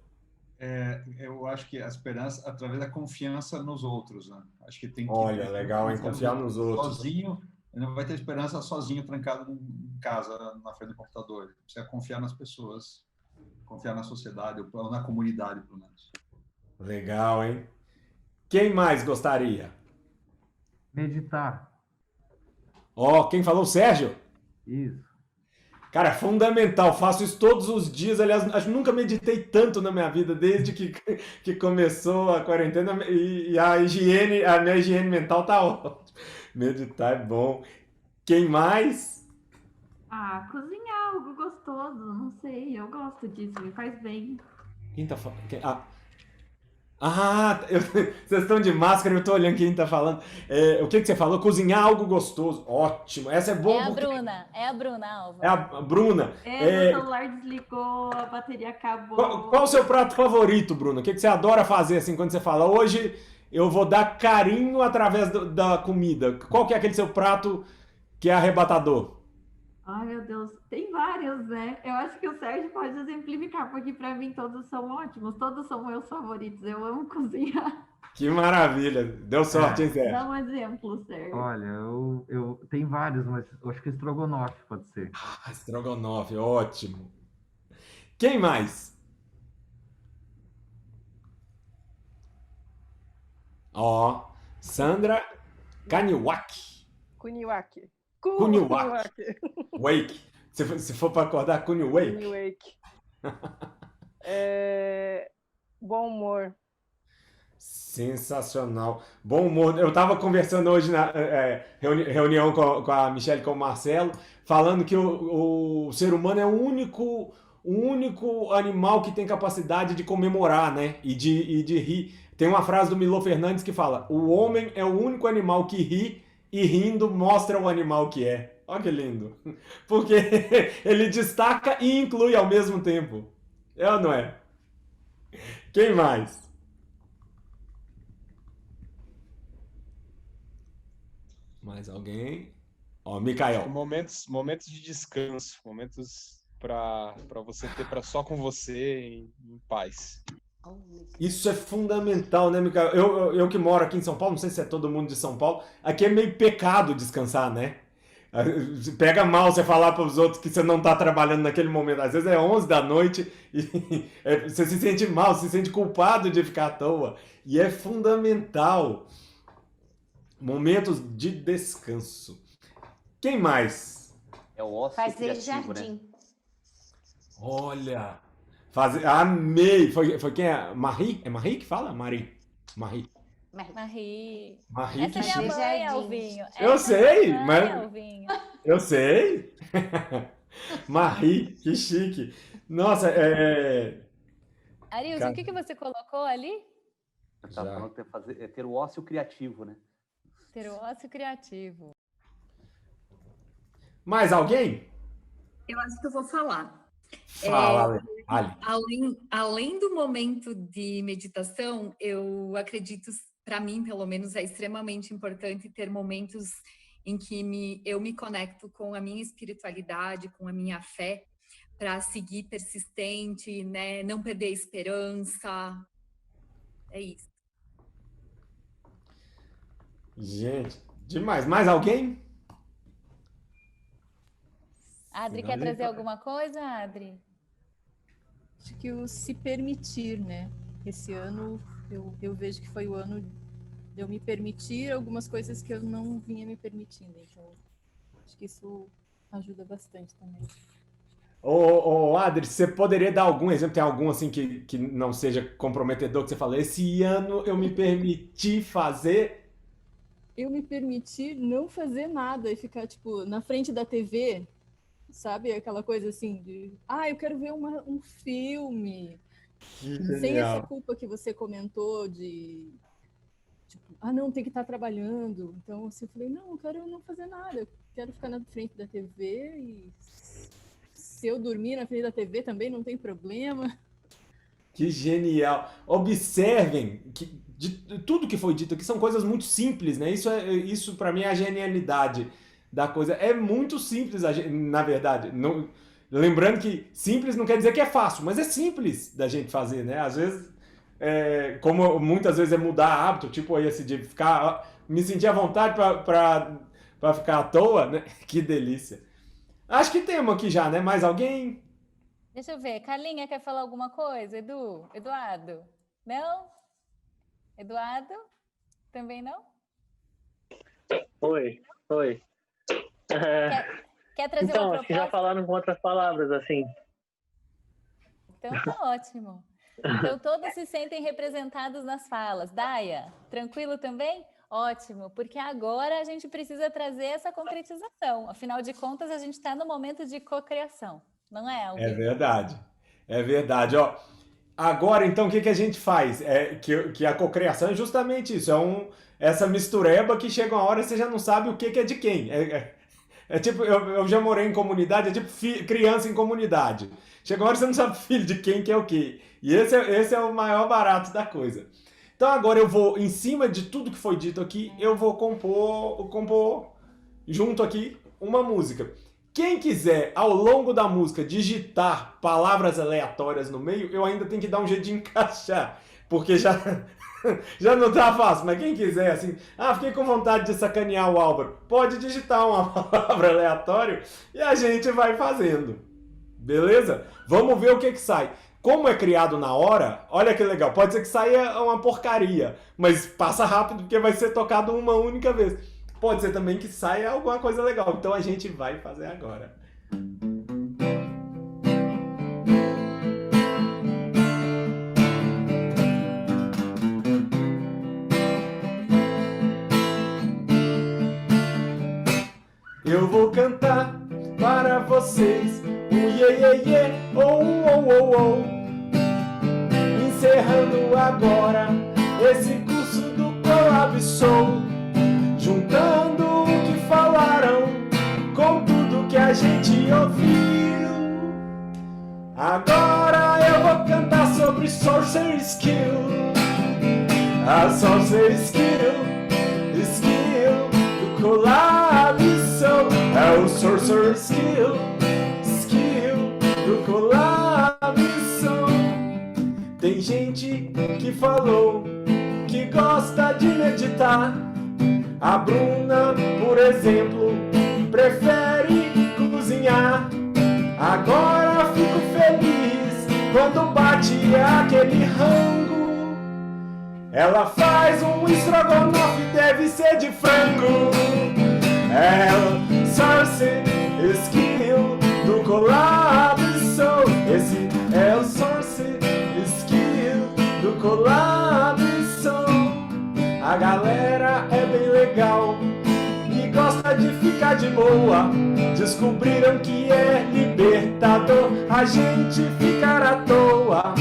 Eu acho que a esperança através da confiança nos outros, né? Acho que tem que... Olha, legal, hein? Confiar nos outros. Sozinho, não vai ter esperança sozinho, trancado em casa, na frente do computador. Precisa confiar nas pessoas, confiar na sociedade, ou na comunidade, pelo menos. Legal, hein? Quem mais gostaria? Meditar. Quem falou? Sérgio? Isso. Cara, é fundamental. Faço isso todos os dias. Aliás, acho que nunca meditei tanto na minha vida desde que começou a quarentena e a minha higiene mental tá ótima. Meditar é bom. Quem mais? Cozinhar algo gostoso, não sei, eu gosto disso, me faz bem. Quem tá falando? Vocês estão de máscara, eu tô olhando quem tá falando. O que você falou? Cozinhar algo gostoso. Ótimo. Essa é boa. É a Bruna, Alva. É a Bruna. Meu celular desligou, a bateria acabou. Qual o seu prato favorito, Bruna? O que você adora fazer assim quando você fala? Hoje eu vou dar carinho através da comida. Qual que é aquele seu prato que é arrebatador? Ai, meu Deus, tem vários, né? Eu acho que o Sérgio pode exemplificar, porque para mim todos são ótimos, todos são meus favoritos. Eu amo cozinhar. Que maravilha! Deu sorte, hein, Sérgio? Dá um exemplo, Sérgio. Olha, eu tenho vários, mas eu acho que estrogonofe pode ser. Estrogonofe, ótimo. Quem mais? Sandra Kaniwaki. Kuniwaki. Wake. Se for para acordar, Kuniwake. Kuniwake. Bom humor. Sensacional. Bom humor. Eu estava conversando hoje na reunião com a Michelle e com o Marcelo, falando que o ser humano é o único animal que tem capacidade de comemorar, né? E de rir. Tem uma frase do Milo Fernandes que fala: o homem é o único animal que ri e rindo mostra o animal que é. Olha que lindo. Porque ele destaca e inclui ao mesmo tempo. É ou não é? Quem mais? Mais alguém? Mikael. Momentos de descanso, momentos para você ter só com você em paz. Isso é fundamental, né, Mikael? Eu que moro aqui em São Paulo, não sei se é todo mundo de São Paulo, aqui é meio pecado descansar, né? Pega mal você falar para os outros que você não está trabalhando naquele momento. Às vezes é 11 da noite e você se sente mal, se sente culpado de ficar à toa. E é fundamental. Momentos de descanso. Quem mais? É o ócio criativo, jardim. Né? Olha... Amei! Foi quem é? Marie? É Marie que fala? Marie. Marie. Essa é minha mãe, Alvinho. Eu sei, mas... Eu sei. Marie, que chique. Nossa, Arilson, o que você colocou ali? Eu estava falando que ter o ócio criativo, né? Ter o ócio criativo. Mais alguém? Eu acho que eu vou falar. Fala, Ali. Além do momento de meditação, eu acredito, para mim, pelo menos, é extremamente importante ter momentos em que eu me conecto com a minha espiritualidade, com a minha fé, para seguir persistente, né? Não perder a esperança. É isso. Gente, demais. Mais alguém? Adri, quer trazer alguma coisa, Adri? Acho que o se permitir, né? Esse ano eu vejo que foi o ano de eu me permitir algumas coisas que eu não vinha me permitindo. Então, acho que isso ajuda bastante também. Adri, você poderia dar algum exemplo? Tem algum assim que não seja comprometedor que você fala, esse ano eu me permiti fazer? Eu me permiti não fazer nada e ficar, tipo, na frente da TV... Sabe? Aquela coisa assim de... eu quero ver um filme. Sem essa culpa que você comentou de... Tipo, não, tem que estar trabalhando. Então, assim, eu falei, não, eu quero não fazer nada. Eu quero ficar na frente da TV e... Se eu dormir na frente da TV também não tem problema. Que genial. Observem que de tudo que foi dito aqui são coisas muito simples, né? Isso para mim é a genialidade da coisa. É muito simples, na verdade. Lembrando que simples não quer dizer que é fácil, mas é simples da gente fazer, né? Às vezes, como muitas vezes é mudar hábito, tipo esse de me sentir à vontade para ficar à toa, né? Que delícia. Acho que temos aqui já, né? Mais alguém? Deixa eu ver. Carlinha quer falar alguma coisa? Eduardo? Não? Eduardo? Também não? Oi. Quer trazer então, uma acho que proposta? já falaram com outras palavras, assim. Então tá ótimo. Então todos se sentem representados nas falas. Daia, tranquilo também? Ótimo, porque agora a gente precisa trazer essa concretização. Afinal de contas, a gente está no momento de cocriação, não é, Alvin? É verdade. Ó, agora, então, o que a gente faz? Que a cocriação é justamente isso. Essa mistureba que chega uma hora e você já não sabe o que é de quem. É tipo, eu já morei em comunidade, é tipo criança em comunidade. Chega uma hora e você não sabe filho de quem que é o quê. E esse é o maior barato da coisa. Então agora eu vou, em cima de tudo que foi dito aqui, eu vou compor junto aqui uma música. Quem quiser, ao longo da música, digitar palavras aleatórias no meio, eu ainda tenho que dar um jeito de encaixar. Porque já não tá fácil, mas quem quiser, assim, fiquei com vontade de sacanear o Álvaro, pode digitar uma palavra aleatória e a gente vai fazendo. Beleza? Vamos ver o que sai. Como é criado na hora, olha que legal, pode ser que saia uma porcaria, mas passa rápido porque vai ser tocado uma única vez. Pode ser também que saia alguma coisa legal, então a gente vai fazer agora. Eu vou cantar para vocês yeah, oh, oh, oh, oh. Encerrando agora esse curso do Colab Soul, juntando o que falaram com tudo que a gente ouviu. Agora eu vou cantar sobre Sorcerer Skill. A Sorcerer Skill do Colab Soul. É o Sorcerer Skill do Colab Soul. Tem gente que falou que gosta de meditar. A Bruna, por exemplo, prefere cozinhar. Agora fico feliz quando bate aquele rango. Ela faz um estrogonofe, deve ser de frango. É o Sorcerer Skill do Colab Soul. Esse é o Sorcerer Skill do Colab Soul. A galera é bem legal e gosta de ficar de boa. Descobriram que é libertador a gente ficar à toa,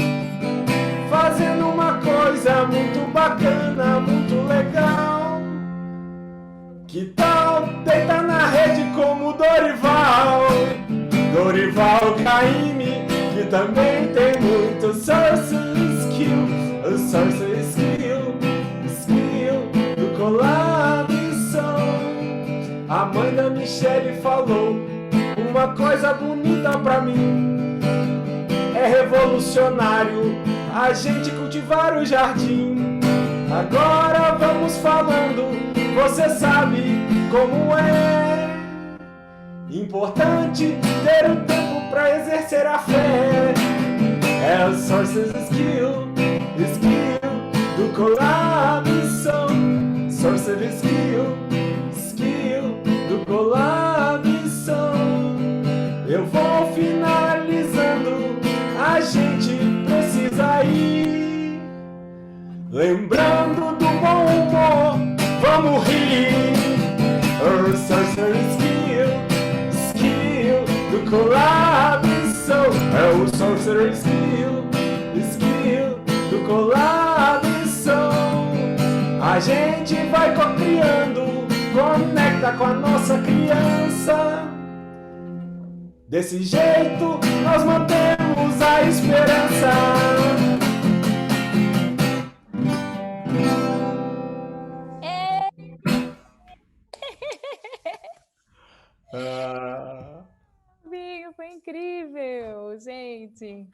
fazendo uma coisa muito bacana, muito legal. Que tal deitar na rede como Dorival Caymmi, que também tem muito Sorcerer Skill. O Sorcerer Skill do Colab Soul. A mãe da Michelle falou uma coisa bonita pra mim. É revolucionário a gente cultivar o jardim. Agora vamos falando, você sabe como é importante ter um tempo pra exercer a fé. É o Sorcerer Skill do Colab Soul. Sorcerer Skill do Colab Soul. Eu vou finalizando, a gente precisa ir. Lembrando do bom humor, vamos rir. O Sorcerer Skill do Colab Soul. É o Sorcerer Skill do Colab Soul. A gente vai cocriando, conecta com a nossa criança. Desse jeito nós mantemos a esperança. Alvinho, foi incrível, gente.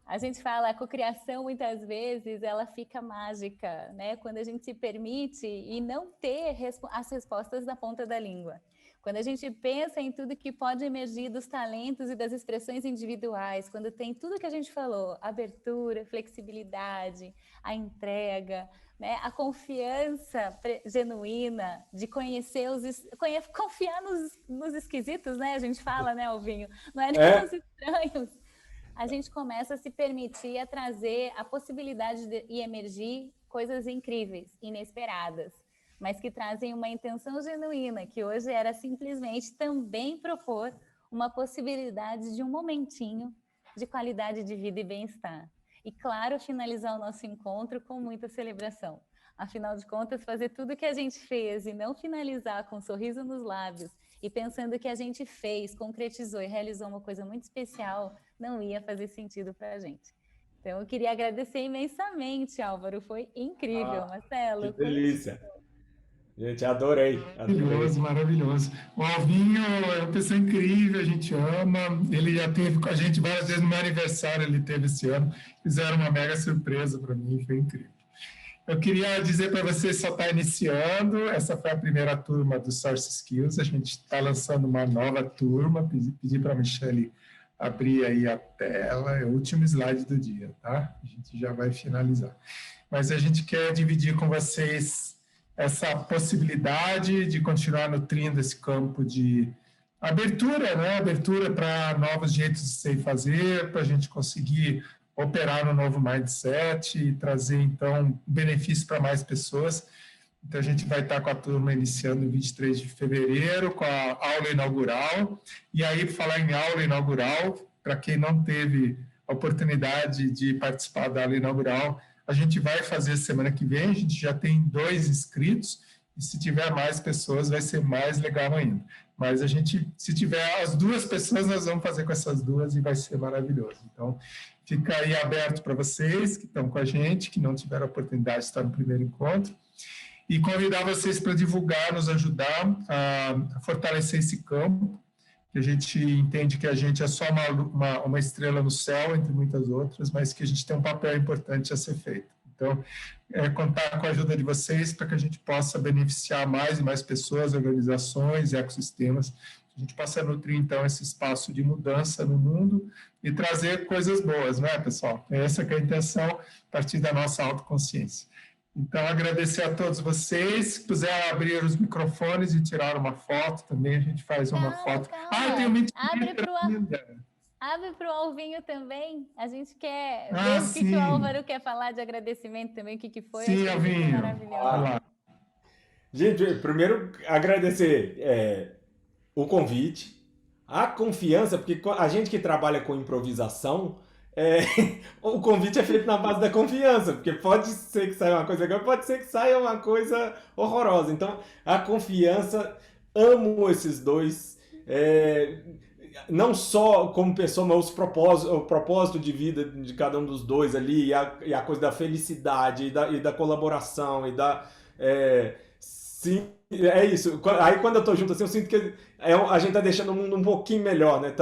A gente fala, a cocriação muitas vezes ela fica mágica, né? Quando a gente se permite e não ter as respostas na ponta da língua. Quando a gente pensa em tudo que pode emergir dos talentos e das expressões individuais, quando tem tudo que a gente falou, abertura, flexibilidade, a entrega, né? A confiança genuína de conhecer confiar nos esquisitos, né? A gente fala, né, Alvinho? Não é nem nos estranhos. A gente começa a se permitir a trazer a possibilidade de emergir coisas incríveis, inesperadas, mas que trazem uma intenção genuína, que hoje era simplesmente também propor uma possibilidade de um momentinho de qualidade de vida e bem-estar. E, claro, finalizar o nosso encontro com muita celebração. Afinal de contas, fazer tudo que a gente fez e não finalizar com um sorriso nos lábios e pensando que a gente fez, concretizou e realizou uma coisa muito especial, não ia fazer sentido para a gente. Então, eu queria agradecer imensamente, Álvaro. Foi incrível, Marcelo. Que delícia. Gente, adorei. Maravilhoso, maravilhoso. O Alvinho é uma pessoa incrível, a gente ama. Ele já teve com a gente várias vezes no meu aniversário, ele teve esse ano. Fizeram uma mega surpresa para mim, foi incrível. Eu queria dizer para vocês, só está iniciando, essa foi a primeira turma do Source Skills, a gente está lançando uma nova turma, pedi para a Michelle abrir aí a tela, é o último slide do dia, tá? A gente já vai finalizar. Mas a gente quer dividir com vocês essa possibilidade de continuar nutrindo esse campo de abertura, né? Abertura para novos jeitos de ser e fazer, para a gente conseguir operar no novo mindset e trazer, então, benefício para mais pessoas. Então, a gente vai estar com a turma iniciando em 23 de fevereiro, com a aula inaugural. E aí, para falar em aula inaugural, para quem não teve a oportunidade de participar da aula inaugural, a gente vai fazer semana que vem, a gente já tem 2 inscritos, e se tiver mais pessoas, vai ser mais legal ainda. Mas a gente, se tiver as 2 pessoas, nós vamos fazer com essas 2 e vai ser maravilhoso. Então, fica aí aberto para vocês que estão com a gente, que não tiveram a oportunidade de estar no primeiro encontro, e convidar vocês para divulgar, nos ajudar a fortalecer esse campo, que a gente entende que a gente é só uma estrela no céu, entre muitas outras, mas que a gente tem um papel importante a ser feito. Então, contar com a ajuda de vocês para que a gente possa beneficiar mais e mais pessoas, organizações e ecossistemas, que a gente possa nutrir, então, esse espaço de mudança no mundo e trazer coisas boas, não é, pessoal? Essa que é a intenção, a partir da nossa autoconsciência. Então, agradecer a todos vocês. Se puder abrir os microfones e tirar uma foto também, a gente faz uma foto. Tem uma Abre para o Alvinho também. A gente quer ver o que o Álvaro quer falar de agradecimento também, o que foi. Sim, Alvinho. Maravilhoso. Gente, primeiro agradecer o convite, a confiança, porque a gente que trabalha com improvisação, o convite é feito na base da confiança, porque pode ser que saia uma coisa legal, pode ser que saia uma coisa horrorosa. Então, a confiança, amo esses 2, não só como pessoa, mas o propósito de vida de cada um dos 2 ali, e a coisa da felicidade, e da colaboração, e da... sim, é isso. Aí quando eu tô junto assim, eu sinto que a gente tá deixando o mundo um pouquinho melhor, né?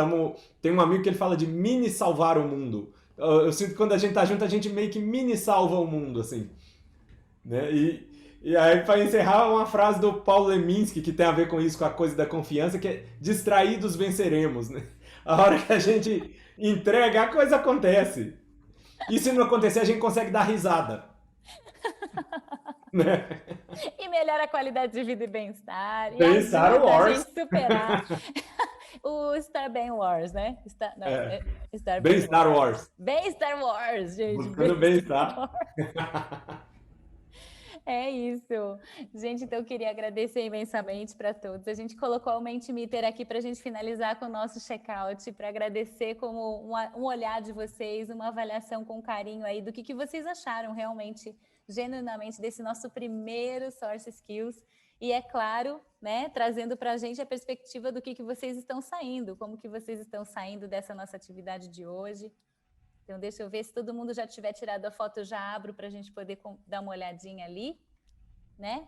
Tem um amigo que ele fala de mini salvar o mundo. Eu sinto que quando a gente tá junto, a gente meio que mini salva o mundo, assim. Né? E aí, para encerrar, uma frase do Paulo Leminski, que tem a ver com isso, com a coisa da confiança, que é: distraídos venceremos, né? A hora que a gente entrega, a coisa acontece. E se não acontecer, a gente consegue dar risada. Né? E melhora a qualidade de vida e bem-estar. Bem Star Wars. A gente superar o Star Ben Wars, né? Bem Star Wars. Bem Star Wars, gente. Buscando bem-estar. É isso. Gente, então eu queria agradecer imensamente para todos. A gente colocou o Mentimeter aqui para a gente finalizar com o nosso check-out, para agradecer como um olhar de vocês, uma avaliação com carinho aí do que vocês acharam realmente, genuinamente, desse nosso primeiro Source Skills. E é claro, né, trazendo para a gente a perspectiva do que vocês estão saindo, como que vocês estão saindo dessa nossa atividade de hoje. Então, deixa eu ver, se todo mundo já tiver tirado a foto, eu já abro para a gente poder dar uma olhadinha ali, né?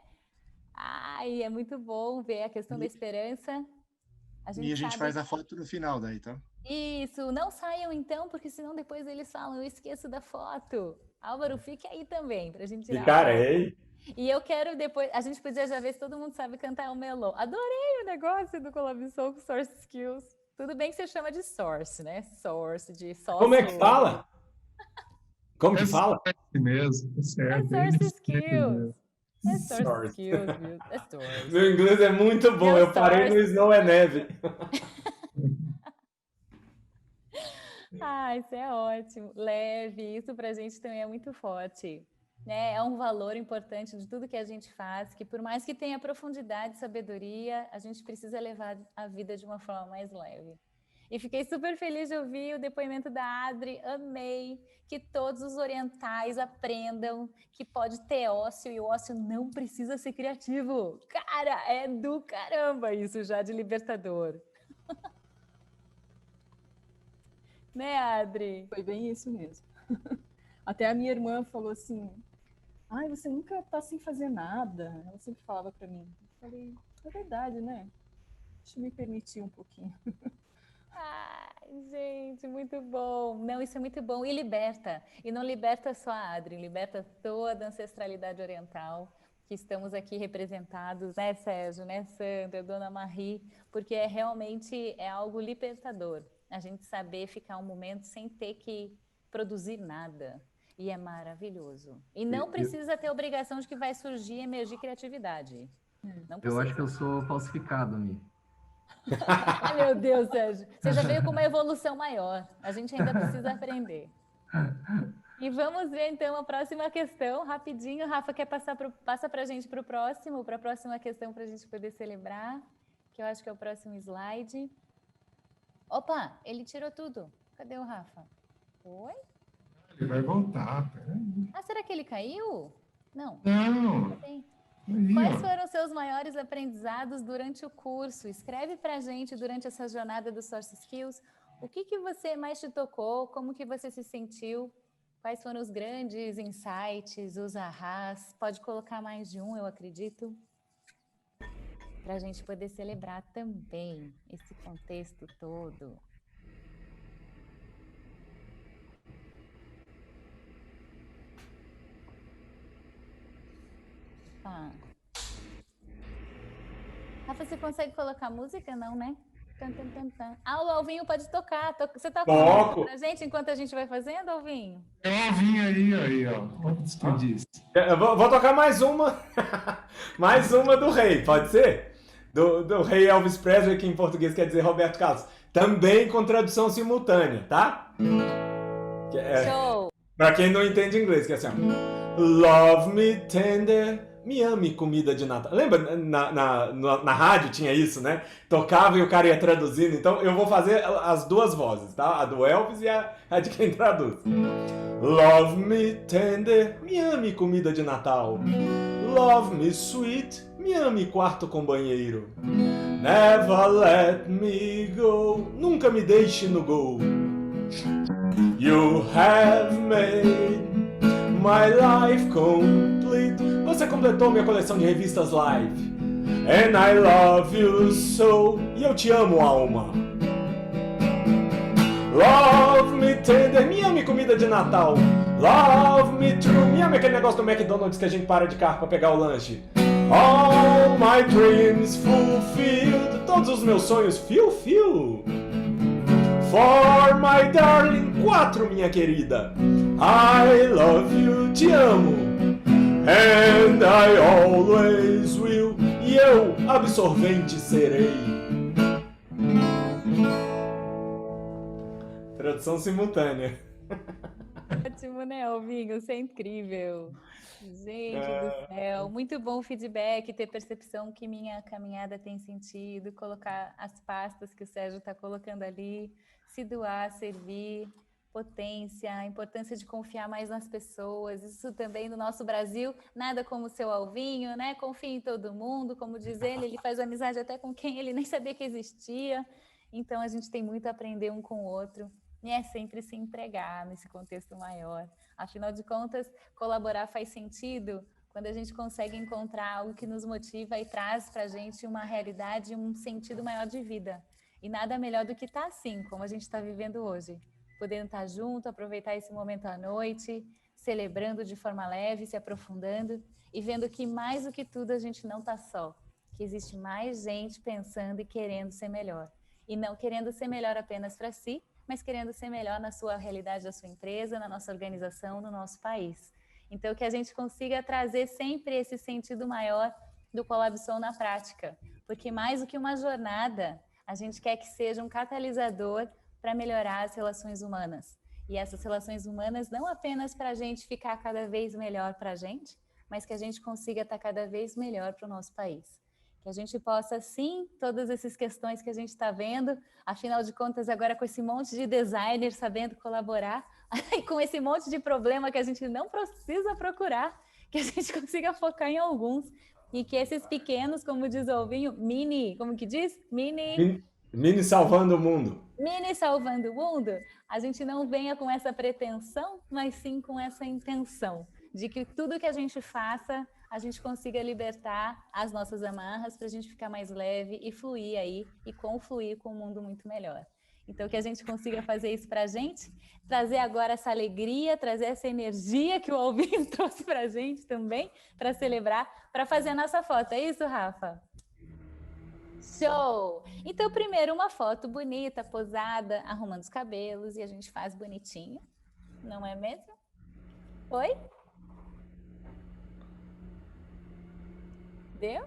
Ai, é muito bom ver a questão da esperança. A E a gente sabe faz a foto no final daí, tá? Isso, não saiam então, porque senão depois eles falam, eu esqueço da foto. Álvaro, fique aí também, pra gente tirar a foto. Ficarei. E eu quero depois, a gente podia já ver se todo mundo sabe cantar o melô. Adorei o negócio do Colabsoul com Source Skills. Tudo bem que você chama de Source, né? Source, de sócio. Como é que fala? Como que fala? É mesmo, tá certo. É Source Skills. É Source Source. Skills, viu? É Source. Meu inglês é muito bom, eu parei no Snow é Neve. Ah, isso é ótimo. Leve, isso pra gente também é muito forte. Né? É um valor importante de tudo que a gente faz, que por mais que tenha profundidade e sabedoria, a gente precisa levar a vida de uma forma mais leve. E fiquei super feliz de ouvir o depoimento da Adri, amei que todos os orientais aprendam que pode ter ócio e o ócio não precisa ser criativo. Cara, é do caramba isso já de libertador. Né, Adri? Foi bem isso mesmo. Até a minha irmã falou assim, ai, você nunca tá sem fazer nada. Ela sempre falava pra mim. Eu falei, é verdade, né? Deixa eu me permitir um pouquinho. Ai, gente, muito bom. Não, isso é muito bom. E liberta. E não liberta só a Adri, liberta toda a ancestralidade oriental que estamos aqui representados, né, Sérgio, né, Sandra, Dona Marie, porque realmente é algo libertador. A gente saber ficar um momento sem ter que produzir nada. E é maravilhoso. E não precisa ter obrigação de que vai surgir, emergir criatividade. Não Eu precisa. acho que eu sou falsificado, Mi. Ai, meu Deus, Sérgio. Você já veio com uma evolução maior. A gente ainda precisa aprender. E vamos ver, então, a próxima questão. Rapidinho, Rafa, quer passa para a gente para a próxima questão, para a gente poder celebrar, que eu acho que é o próximo slide. Opa, ele tirou tudo. Cadê o Rafa? Oi? Ele vai voltar, peraí. Ah, será que ele caiu? Não. Não. Aí, ó. Quais foram os seus maiores aprendizados durante o curso? Escreve pra gente durante essa jornada do Source Skills. O que você mais te tocou? Como que você se sentiu? Quais foram os grandes insights, os ahás? Pode colocar mais de um, eu acredito. Para a gente poder celebrar também esse contexto todo. Tá. Rafa, você consegue colocar música? Não, né? Ah, o Alvinho pode tocar. Você toca música pra gente enquanto a gente vai fazendo, Alvinho? Tem um Alvinho aí, ó. Vamos despedir. Eu vou tocar mais uma. Mais uma do rei, pode ser? Do rei Elvis Presley, que em português quer dizer Roberto Carlos. Também com tradução simultânea, tá? Show! Pra quem não entende inglês, que é assim, ó. Love me tender, me ame comida de Natal. Lembra? Na rádio tinha isso, né? Tocava e o cara ia traduzindo. Então eu vou fazer as duas vozes, tá? A do Elvis e a de quem traduz. Love me tender, me ame comida de Natal. Love me sweet, me ame quarto com banheiro. Never let me go, nunca me deixe no gol. You have made my life complete. Você completou minha coleção de revistas Live. And I love you so. E eu te amo, alma. Love me tender, me ame comida de Natal. Love me true, me ame aquele negócio do McDonald's que a gente para de carro pra pegar o lanche. All my dreams fulfilled, todos os meus sonhos fio. For my darling, 4, minha querida. I love you, te amo. And I always will. E eu, absorvente, serei. Tradução simultânea. Ótimo, né, Alvinho? Você é incrível. Gente do céu, muito bom o feedback, ter percepção que minha caminhada tem sentido, colocar as pastas que o Sérgio está colocando ali, se doar, servir, potência, a importância de confiar mais nas pessoas, isso também no nosso Brasil, nada como o seu Alvinho, né? Confia em todo mundo, como diz ele faz amizade até com quem ele nem sabia que existia, então a gente tem muito a aprender um com o outro. E é sempre se entregar nesse contexto maior. Afinal de contas, colaborar faz sentido quando a gente consegue encontrar algo que nos motiva e traz para a gente uma realidade, um sentido maior de vida. E nada melhor do que estar assim, como a gente está vivendo hoje. Podendo estar junto, aproveitar esse momento à noite, celebrando de forma leve, se aprofundando e vendo que mais do que tudo a gente não está só. Que existe mais gente pensando e querendo ser melhor. E não querendo ser melhor apenas para si, mas querendo ser melhor na sua realidade da sua empresa, na nossa organização, no nosso país. Então, que a gente consiga trazer sempre esse sentido maior do Colabsoul na prática. Porque mais do que uma jornada, a gente quer que seja um catalisador para melhorar as relações humanas. E essas relações humanas não apenas para a gente ficar cada vez melhor para a gente, mas que a gente consiga estar cada vez melhor para o nosso país. Que a gente possa, sim, todas essas questões que a gente está vendo, afinal de contas, agora com esse monte de designers sabendo colaborar, e com esse monte de problema que a gente não precisa procurar, que a gente consiga focar em alguns, e que esses pequenos, como diz o Alvinho, como que diz? Mini salvando o mundo. Mini salvando o mundo, a gente não venha com essa pretensão, mas sim com essa intenção, de que tudo que a gente faça, a gente consiga libertar as nossas amarras para a gente ficar mais leve e fluir aí, e confluir com um mundo muito melhor. Então, que a gente consiga fazer isso para a gente, trazer agora essa alegria, trazer essa energia que o Alvinho trouxe para a gente também, para celebrar, para fazer a nossa foto. É isso, Rafa? Show! Então, primeiro uma foto bonita, posada, arrumando os cabelos, e a gente faz bonitinho, não é mesmo? Oi? Deu?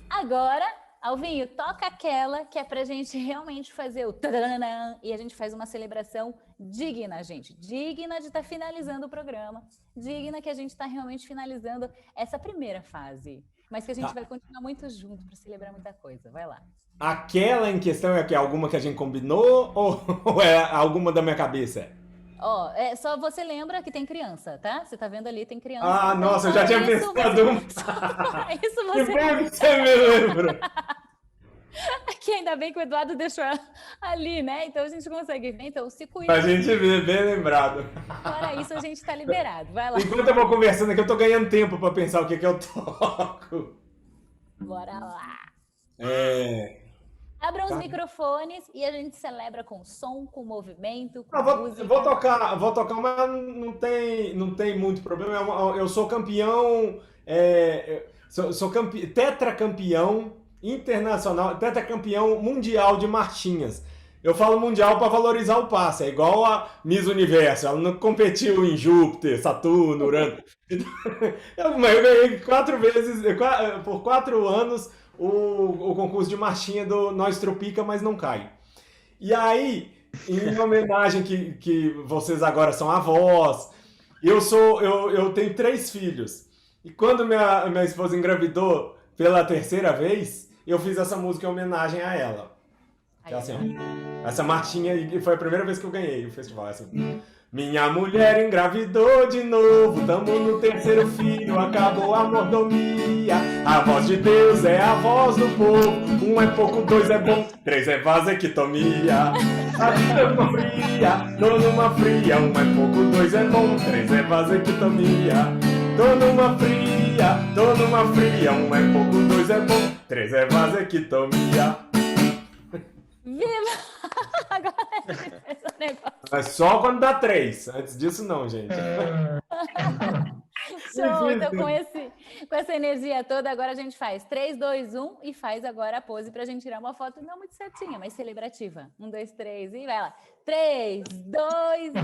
Agora, Alvinho, toca aquela que é pra gente realmente fazer o tadadã, e a gente faz uma celebração digna, gente. Digna de estar finalizando o programa. Digna que a gente está realmente finalizando essa primeira fase. Mas que a gente vai continuar muito junto para celebrar muita coisa. Vai lá. Aquela em questão é que alguma que a gente combinou ou é alguma da minha cabeça? Ó, só você lembra que tem criança, tá? Você tá vendo ali, tem criança. Ah, nossa, eu já tinha pensado. Isso você... Que bom que você me lembra. Aqui ainda bem que o Eduardo deixou ali, né? Então a gente consegue ver. Então se cuida. A gente vê, bem lembrado. Fora isso, a gente tá liberado. Vai lá. Enquanto eu vou conversando aqui, eu tô ganhando tempo pra pensar o que eu toco. Bora lá. Abram os microfones e a gente celebra com som, com movimento, com música. Vou tocar, mas não tem muito problema. Eu sou campeão, tetracampeão internacional, tetracampeão mundial de marchinhas. Eu falo mundial para valorizar o passe, é igual a Miss Universo, ela não competiu em Júpiter, Saturno, Urano. Eu ganhei 4 vezes, por 4 anos, o concurso de marchinha do Nós Tropica, mas não cai. E aí, em homenagem que vocês agora são avós, eu tenho 3 filhos. E quando minha esposa engravidou pela 3ª vez, eu fiz essa música em homenagem a ela. Que é assim, ó, essa marchinha, e foi a primeira vez que eu ganhei o festival. Assim. Minha mulher engravidou de novo, tamo no 3º filho, acabou a mordomia. A voz de Deus é a voz do povo, 1 é pouco, 2 é bom, 3 é vasectomia. A vida é uma fria, tô numa fria, 1 é pouco, 2 é bom, 3 é vasectomia. Tô numa fria, 1 é pouco, 2 é bom, 3 é vasectomia. Viva! Agora esse negócio. Mas só quando dá 3. Antes disso, não, gente. Show! Então, com essa energia toda, agora a gente faz 3, 2, 1 e faz agora a pose pra gente tirar uma foto não muito certinha, mas celebrativa. 1, 2, 3 e vai lá. 3, 2, 1.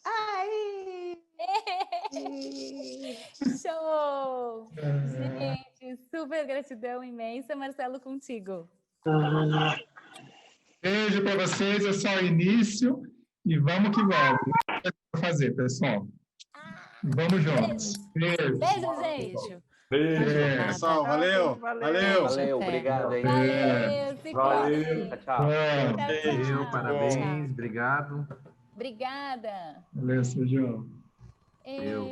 Ai! Show! Gente, super gratidão imensa. Marcelo, contigo. Beijo para vocês, é só o início e vamos que vamos. Vamos fazer, pessoal. Vamos juntos. Beijo. Beijo, gente. Beijo. Pessoal, valeu. Valeu, obrigado aí. Valeu. Tchau. Beijo, parabéns, obrigado. Obrigada. Valeu, Sérgio. Eu.